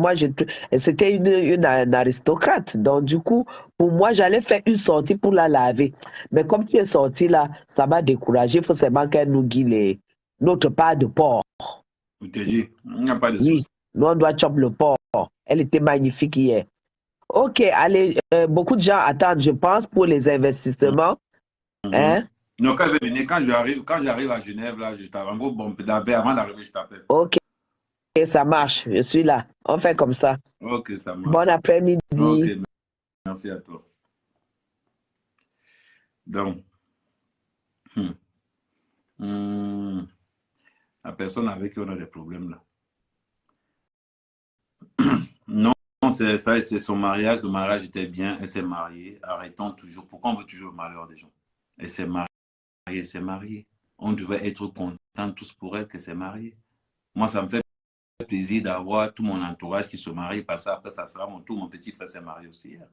S2: C'était une aristocrate. Donc, du coup, pour moi, j'allais faire une sortie pour la laver. Mais comme tu es sortie là, ça m'a découragé. Il faut seulement qu'elle nous guide notre part de porc.
S1: Je te dis, il n'y a pas de
S2: Oui,
S1: souci.
S2: nous, on doit chopper le porc. Elle était magnifique hier. OK, allez, beaucoup de gens attendent, je pense, pour les investissements.
S1: Mhm.
S2: Hein?
S1: Donc, quand j'arrive à Genève, là, je t'appelle. Bon, d'abord, avant d'arriver, je t'appelle.
S2: OK, ça marche. Je suis là. On fait comme ça.
S1: Ok, ça
S2: Bon
S1: marche. Ok,
S2: après-midi.
S1: merci à toi. Donc, hmm, hmm, la personne avec qui on a des problèmes, là. Non, c'est ça, c'est son mariage. Le mariage était bien. Elle s'est mariée. Arrêtons toujours. Pourquoi on veut toujours le malheur des gens? Elle s'est mariée, elle s'est mariée. On devait être contents tous pour elle qu'elle s'est mariée. Moi, ça me fait plaisir d'avoir tout mon entourage qui se marie parce que après, ça sera mon tour. Mon petit frère s'est marié aussi hier.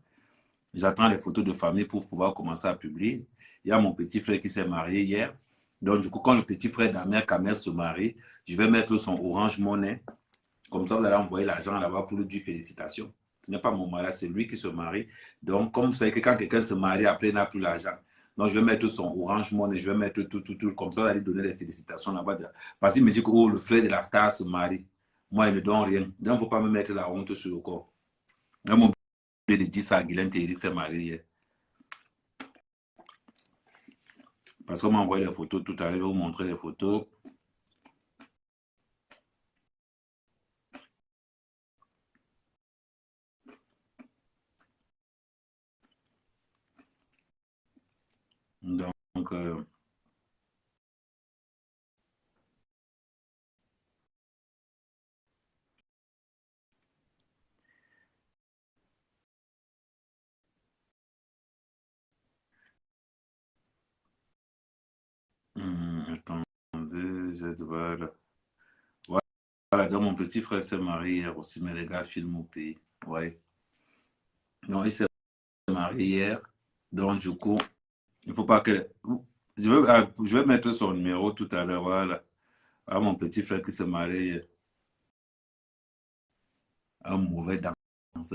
S1: J'attends les photos de famille pour pouvoir commencer à publier. Il y a mon petit frère qui s'est marié hier. Donc, du coup, quand le petit frère d'Amir Kamer se marie, je vais mettre son Orange Money. Comme ça, vous allez envoyer l'argent là-bas pour lui dire félicitations. Ce n'est pas mon mari, c'est lui qui se marie. Donc, comme vous savez que quand quelqu'un se marie, après, il n'a plus l'argent. Donc, je vais mettre son Orange Money, je vais mettre tout. Comme ça, vous allez donner les félicitations là-bas. Parce qu'il me dit que oh, le frère de la star se marie. Moi, il ne donne rien. Donc, il ne faut pas me mettre la honte sur le corps. J'ai oublié de dire ça à Guylaine Thierry qui s'est marié hier. Parce qu'on m'a envoyé les photos tout à l'heure, je vais vous montrer les photos. Donc, attendez, je dois... Voilà, donc mon petit frère s'est marié hier aussi, mais les gars filment au pays. Ouais. Donc, il s'est marié hier. Donc, du coup, il ne faut pas que... je vais mettre son numéro tout à l'heure. Voilà. Ah, mon petit frère qui s'est marié hier. Un mauvais danseur.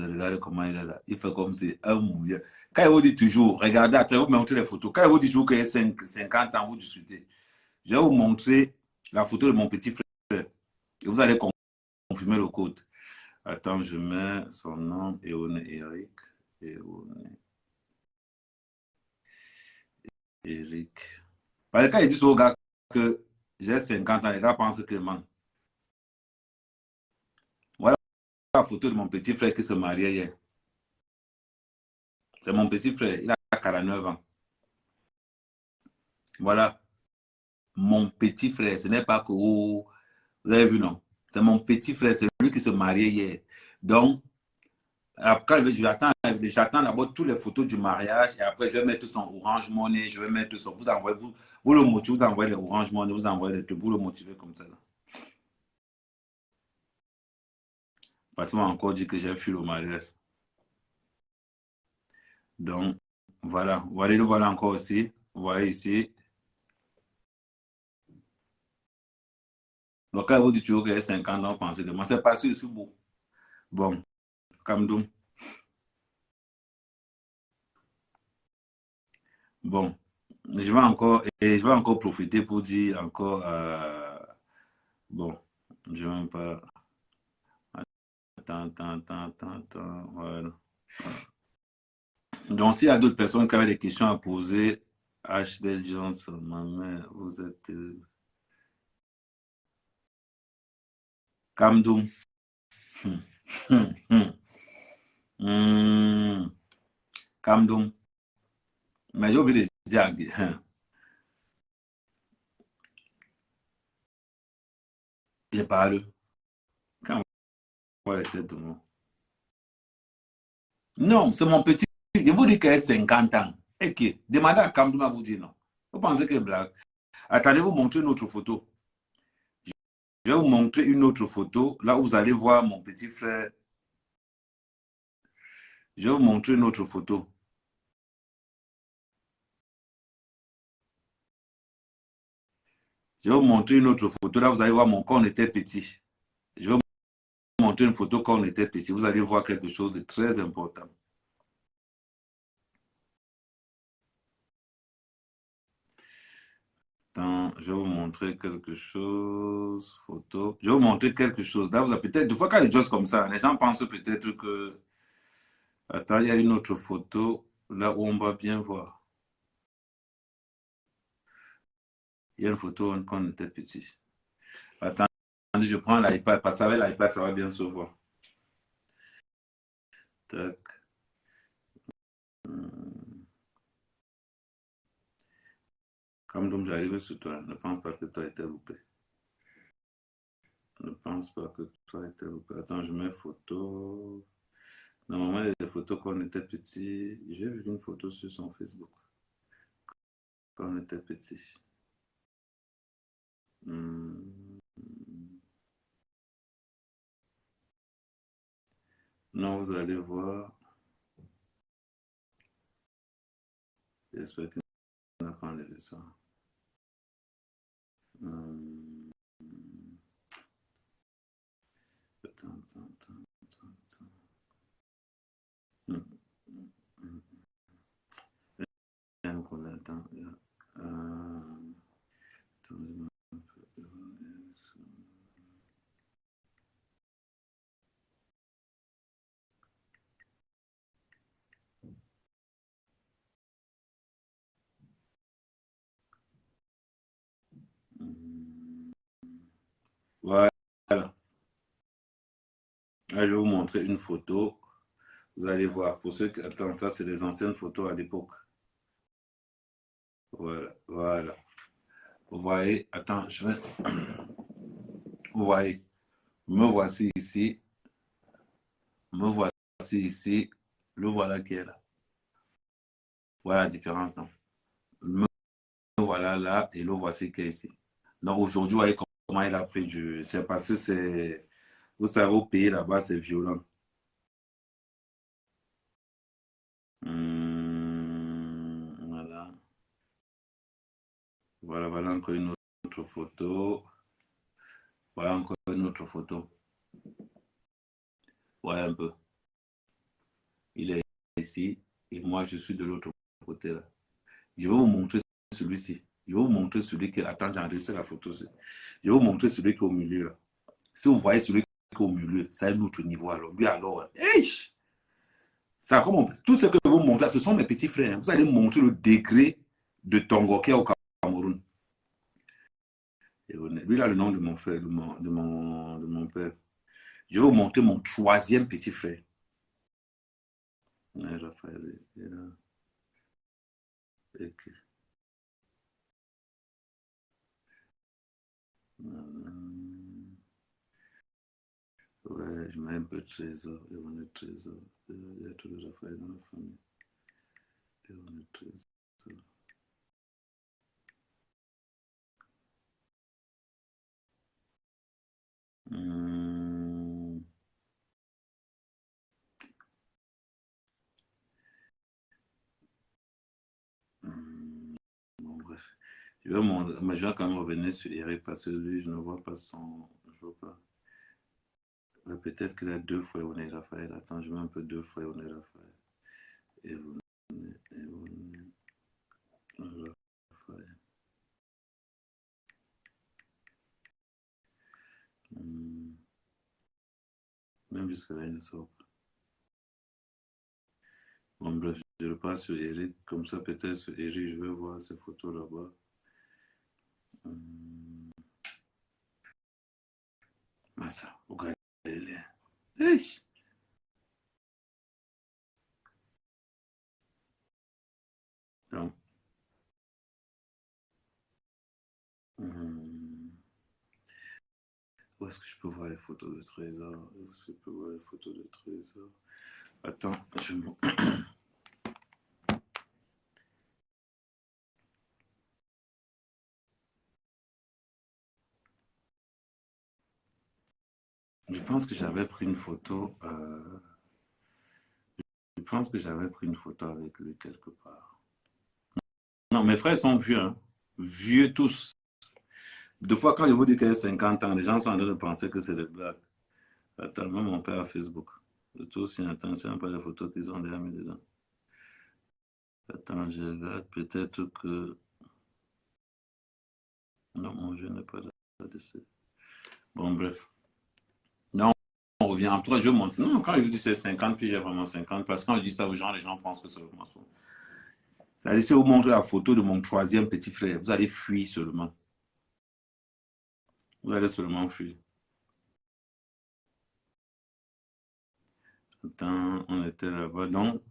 S1: Regardez comment il est là. Il fait comme si un mauvais. Quand il vous dit toujours, regardez, attendez, vous montrer les photos. Quand il vous dit toujours qu'il y a 50 ans, vous discutez. Je vais vous montrer la photo de mon petit frère. Et vous allez confirmer le code. Attends, je mets son nom, Eone Eric. Eone Eric. Parce que quand il dit au gars que j'ai 50 ans, les gars pensent que man. Voilà la photo de mon petit frère qui se mariait hier. C'est mon petit frère, il a 49 ans. Voilà, mon petit frère, ce n'est pas que oh, vous avez vu, non? C'est mon petit frère, c'est lui qui se mariait hier. Donc, après, j'attends d'abord toutes les photos du mariage et après, je vais mettre son Orange Money, je vais mettre son. Vous envoyez, vous le motivez, vous envoyez les Orange Money, vous envoyez les trucs, vous le motivez comme ça. Là. Parce qu'on m'a encore dit que j'ai fui le mariage. Donc, voilà. Voilà, le voilà encore aussi. Vous voyez ici. Donc, quand vous dites toujours qu'il y a 50 ans, pensez de moi. C'est pas sûr, c'est beau. Bon, Kamdoum. Bon, je vais encore profiter pour dire encore, bon, je vais même pas, attends, voilà. Donc, s'il y a d'autres personnes qui avaient des questions à poser, Ashley Johnson, ma mère, vous êtes, Kamdoum. Hum, hum, hum, Kamdoum. Mais j'ai oublié de dire, je parle. Quand on voit la tête de moi. Non, c'est mon petit. Je vous dis qu'elle a 50 ans. Et qui? Demandez à Kamdoum à vous dire non. Vous pensez que c'est blague? Attendez, vous montrer une autre photo. Je vais vous montrer une autre photo. Là, vous allez voir mon petit frère. Je vais vous montrer une autre photo. Je vais vous montrer une autre photo. Là, vous allez voir quand on était petit. Je vais vous montrer une photo quand on était petit. Vous allez voir quelque chose de très important. Attends, je vais vous montrer quelque chose. Photo. Je vais vous montrer quelque chose. Là, vous avez peut-être, des fois, quand il y a des choses comme ça, les gens pensent peut-être que. Attends, il y a une autre photo là où on va bien voir. Il y a une photo quand on était petit. Attends, je prends l'iPad, parce qu'avec l'iPad, ça va bien se voir. Tac. Comme j'arrive sur toi, ne pense pas que toi été loupé. Ne pense pas que toi été loupé. Attends, je mets photo. Normalement, il y a des photos quand on était petit. J'ai vu une photo sur son Facebook. Quand on était petit. Hmm. Non, vous allez voir. J'espère qu'il n'a pas enlevé ça. Hmm. Attends. Hmm. Attends. Voilà. Là, je vais vous montrer une photo. Vous allez voir. Pour ceux qui attendent ça, c'est les anciennes photos à l'époque. Voilà. Vous voyez, attends, je vais. Vous voyez, me voici ici. Me voici ici. Le voilà qui est là. Voilà la différence, non? Me voilà là et le voici qui est ici. Donc aujourd'hui, vous voyez comment il a pris du. C'est parce que c'est. Vous savez, au pays là-bas, c'est violent. Voilà. Voilà encore une autre photo. Voilà encore une autre photo. Voilà un peu. Il est ici et moi, je suis de l'autre côté là. Je vais vous montrer celui-ci. Je vais vous montrer celui qui. Attends, j'ai enregistré la photo. Je vais vous montrer celui qui est au milieu là. Si vous voyez celui qui est au milieu, c'est un autre niveau alors. Lui alors, ça, tout ce que vous montrez, ce sont mes petits frères. Vous allez montrer le degré de Tongoké au Cameroun. Lui, là, le nom de mon frère, de mon père. Je vais vous montrer mon troisième petit frère. Raphaël est là. Ouais, je mets un peu de trésor. Et on est trésor. Il y a tout de Raphaël dans la famille. Et on est trésor. Hum, bon, bref. Je vais quand même revenir sur Eric parce que lui, je ne vois pas son. Je vois pas. Ouais, peut-être qu'il a deux fois on est Raphaël. Attends, je mets un peu deux fois on est Raphaël. Et on est Raphaël. Hum, Même jusque-là, il ne sort pas. Bon, bref, je repasse sur Eric. Comme ça, peut-être sur Eric, je vais voir ces photos là-bas. Ah ça, regardez-les. Hey! Donc, où est-ce que je peux voir les photos de trésor? Où est-ce que je peux voir les photos de trésor? Attends, je pense que j'avais pris une photo. Je pense que j'avais pris une photo avec lui quelque part. Non, mes frères sont vieux, hein. Vieux tous. Deux fois, quand je vous dis qu'elle a 50 ans, les gens sont en train de penser que c'est des blagues. Attends, même mon père a Facebook. Le tout aussi intense, c'est un peu les photos qu'ils ont déjà mis dedans. Attends, je regarde peut-être que... Non, mon jeu n'est pas là-dessus. Bon, bref. Non, on revient. En tout cas, je montre. Non, quand je dis c'est 50, puis j'ai vraiment 50. Parce que quand je dis ça aux gens, les gens pensent que c'est vraiment ça. C'est-à-dire, si vous montrez la photo de mon troisième petit frère, vous allez fuir seulement. Vous allez seulement fuir. Attends, on était là-bas. Donc,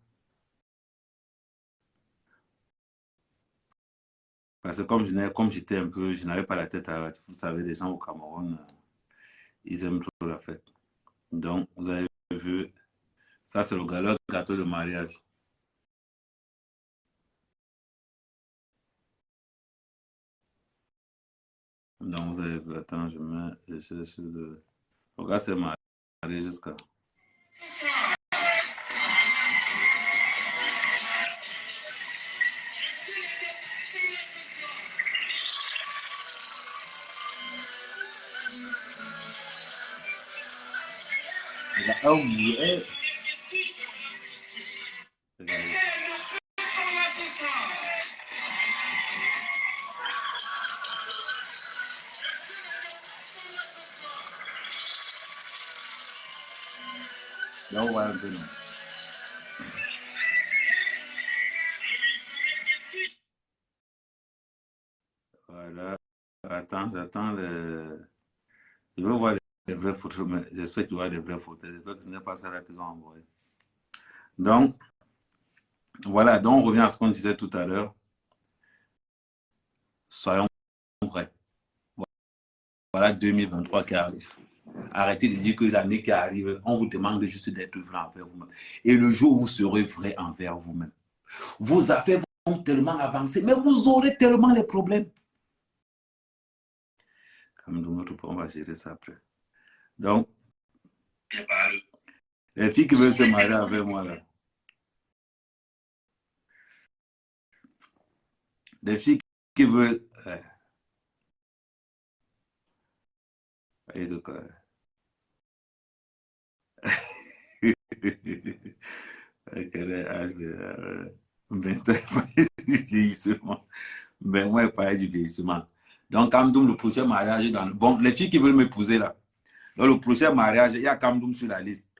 S1: parce que comme j'étais un peu, je n'avais pas la tête à... Vous savez, les gens au Cameroun, ils aiment trop la fête. Donc, vous avez vu, ça c'est le gâteau de mariage. Donc, vous avez vu, attends, je cherche le... Regarde, c'est marié jusqu'à... Ah oui, regardez. Là, on voit un peu, non. Voilà. Attends, j'attends le... Je veux voir les vraies photos, mais j'espère qu'il y aura des vraies photos. J'espère que ce n'est pas ça là qu'ils ont envoyé. Donc, voilà, donc on revient à ce qu'on disait tout à l'heure. Soyons vrais. Voilà 2023 qui arrive. Arrêtez de dire que l'année qui arrive, on vous demande juste d'être vrai envers vous-même. Et le jour où vous serez vrai envers vous-même, vos affaires vont tellement avancer, mais vous aurez tellement les problèmes. Comme nous, on va gérer ça après. Donc, les filles qui veulent se marier avec moi, là, les filles qui veulent... Et de quoi? Quel âge de... 20 ans, du vieillissement. Ben, moi, pas du vieillissement. Donc, Kamdoum, le prochain mariage, dans... bon, les filles qui veulent m'épouser là, dans le prochain mariage, il y a Kamdoum sur la liste.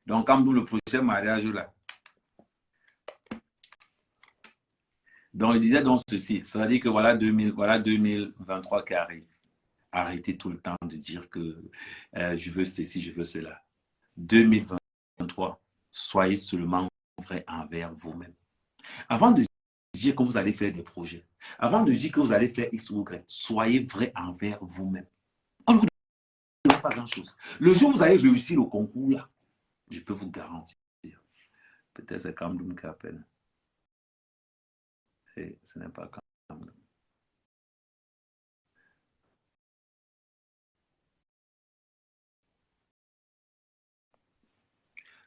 S1: Donc, Kamdoum, le prochain mariage là. Donc, il disait donc ceci, ça veut dire que voilà, 2023 qui arrive. Arrêtez tout le temps de dire que je veux ceci, je veux cela. 2023, soyez seulement vrai envers vous-même. Avant de dire que vous allez faire des projets, avant de dire que vous allez faire X ou Y, soyez vrai envers vous-même. On ne vous demande pas grand-chose. Le jour où vous allez réussir au concours, là, je peux vous garantir. Peut-être c'est Kamdoum qui appelle. Et ce n'est pas Kamdoum.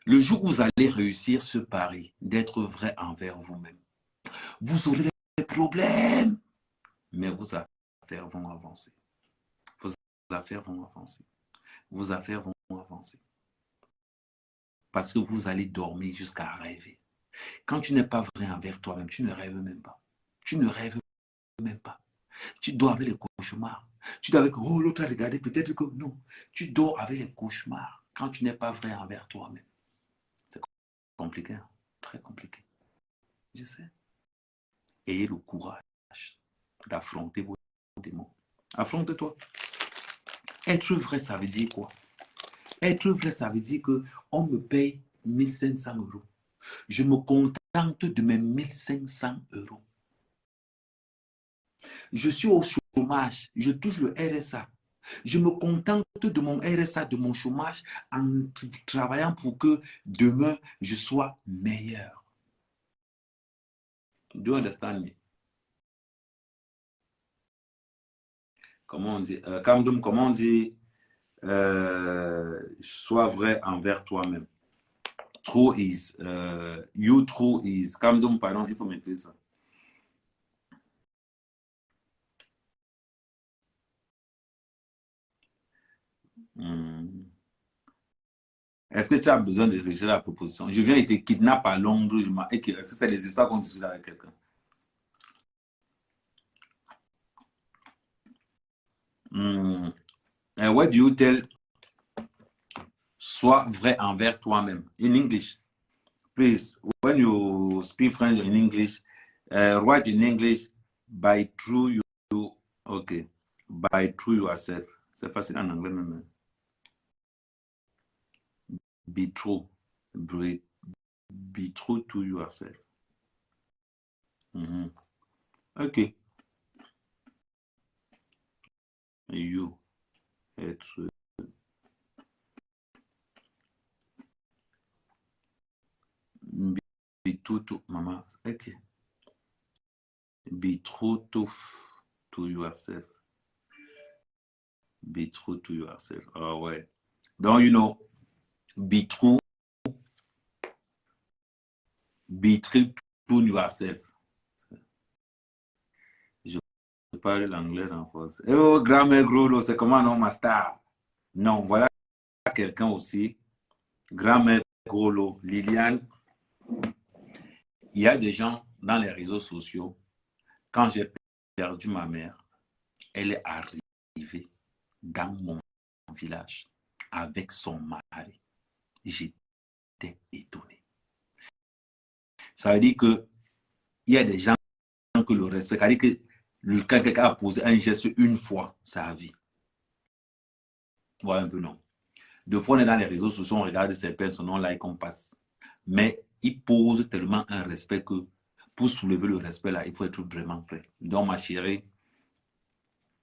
S1: Le jour où vous allez réussir ce pari d'être vrai envers vous-même, vous aurez des problèmes, mais vos affaires vont avancer. Vos affaires vont avancer. Vos affaires vont avancer. Parce que vous allez dormir jusqu'à rêver. Quand tu n'es pas vrai envers toi-même, tu ne rêves même pas. Tu ne rêves même pas. Tu dors avec les cauchemars. Tu dors avec, oh, l'autre a regardé, peut-être que non. Tu dors avec les cauchemars quand tu n'es pas vrai envers toi-même. C'est compliqué, hein? Très compliqué. Je sais. Ayez le courage d'affronter vos démons. Affronte-toi. Être vrai, ça veut dire quoi? Être vrai, ça veut dire qu'on me paye 1500 euros. Je me contente de mes 1500 euros. Je suis au chômage, je touche le RSA. Je me contente de mon RSA, de mon chômage, en travaillant pour que demain, je sois meilleur. Do you understand me? Comment on dit? Kamdoum, comment on dit? Sois vrai envers toi-même. True is. You true is. Kamdoum, pardon, il faut m'écrire ça. Hmm. Est-ce que tu as besoin de réussir la proposition? Je viens et te kidnappe à Londres. Est-ce que c'est des histoires qu'on discute avec quelqu'un? Hmm. And what do you tell? Sois vrai envers toi-même. In English, please, when you speak French in English, write in English by true you. Okay. By true yourself. C'est facile en anglais même. Be true. Be true to yourself. Mhm. Ok. You. Être. Be true to. Maman. Ok. Be true to yourself. Be true to yourself. Ah ouais. Donc, you know, be true. Be true to yourself. Je parle l'anglais en force. Eh oh, grand-mère Grolo, c'est comment non, ma star? Non, voilà quelqu'un aussi. Grand-mère Grolo, Liliane. Il y a des gens dans les réseaux sociaux. Quand j'ai perdu ma mère, elle est arrivée dans mon village avec son mari. J'étais étonné. Ça veut dire qu'il y a des gens que le respect, ça veut dire que quelqu'un a posé un geste une fois sa vie. Voilà un peu non. Deux fois, on est dans les réseaux sociaux, on regarde ces personnes, on like, on passe. Mais il pose tellement un respect que pour soulever le respect là, il faut être vraiment prêt. Donc, ma chérie,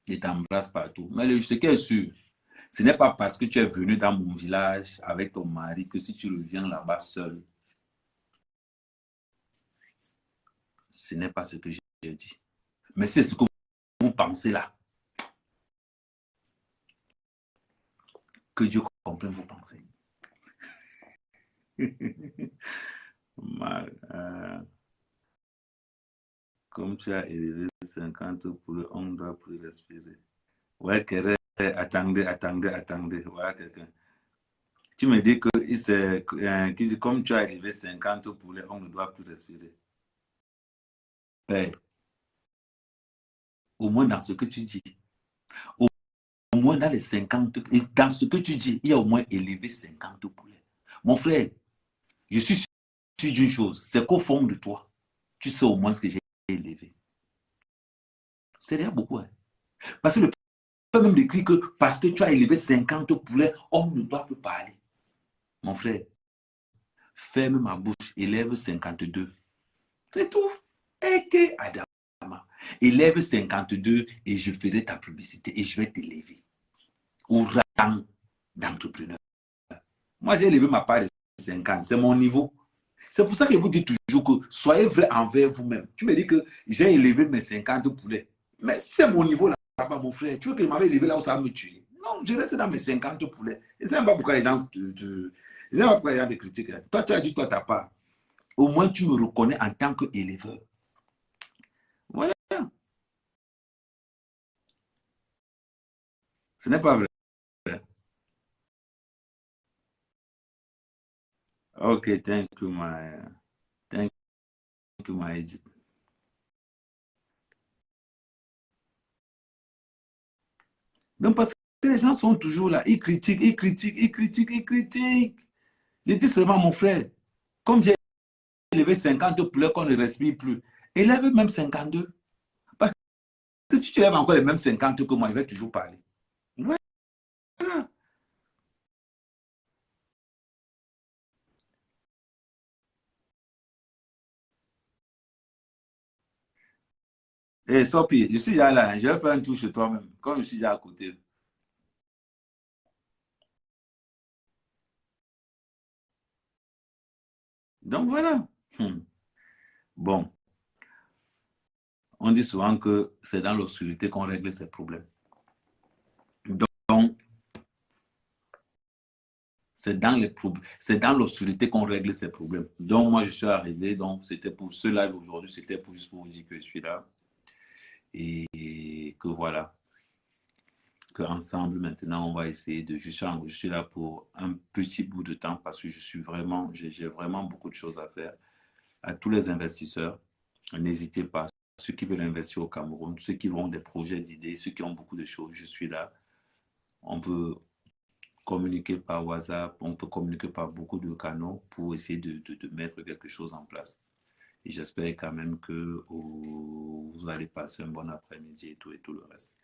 S1: je t'embrasse partout. Mais ce qui est sûr, ce n'est pas parce que tu es venu dans mon village avec ton mari que si tu reviens là-bas seul, ce n'est pas ce que j'ai dit. Mais c'est ce que vous pensez là. Que Dieu comprenne vos pensées. Comme tu as élevé 50 pour le on ne doit plus respirer. Ouais, attendez. Voilà quelqu'un. Tu me dis que comme tu as élevé 50 pour les on ne doit plus respirer. Ben, au moins dans ce que tu dis, au moins dans les 50, et dans ce que tu dis, il y a au moins élevé 50 poulets. Mon frère, je suis sûr d'une chose, c'est qu'au fond de toi, tu sais au moins ce que j'ai élevé. C'est déjà beaucoup. Hein? Parce que le fait même d'écrire que parce que tu as élevé 50 poulets, on ne doit plus parler. Mon frère, ferme ma bouche, élève 52. C'est tout. Et que Adama, élève 52 et je ferai ta publicité et je vais t'élever au rang d'entrepreneur. Moi, j'ai élevé ma part de 50. C'est mon niveau. C'est pour ça que je vous dis toujours que soyez vrai envers vous-même. Tu me dis que j'ai élevé mes 50 poulets. Mais c'est mon niveau là-bas, mon frère. Tu veux que je m'avais élevé là où ça va me tuer? Non, je reste dans mes 50 poulets. Et c'est pas pourquoi les gens te critiquent. Toi, tu as dit toi ta part. Au moins, tu me reconnais en tant qu'éleveur. Voilà. Ce n'est pas vrai. Ok, thank you, my Edith. Donc, parce que les gens sont toujours là. Ils critiquent. Je dis seulement, mon frère, comme j'ai élevé 50 poulets qu'on ne respire plus, élève même 52. Parce que si tu élèves encore les mêmes 50 que moi, il va toujours parler. Voilà. Et Sophie, je suis déjà là. Je vais faire un tour chez toi-même, comme je suis déjà à côté. Donc, voilà. Bon, on dit souvent que c'est dans l'obscurité qu'on règle ses problèmes. Donc, c'est dans l'obscurité qu'on règle ses problèmes. Donc, moi, je suis arrivé. Donc, c'était pour ce live aujourd'hui. C'était juste pour vous dire que je suis là. Et que voilà. qu'ensemble, maintenant, on va essayer de... Je suis là pour un petit bout de temps parce que j'ai vraiment beaucoup de choses à faire. À tous les investisseurs, n'hésitez pas. Ceux qui veulent investir au Cameroun, ceux qui ont des projets d'idées, ceux qui ont beaucoup de choses, je suis là. On peut communiquer par WhatsApp, on peut communiquer par beaucoup de canaux pour essayer de mettre quelque chose en place. Et j'espère quand même que vous allez passer un bon après-midi et tout le reste.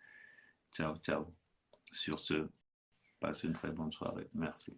S1: Ciao, ciao. Sur ce, passez une très bonne soirée. Merci.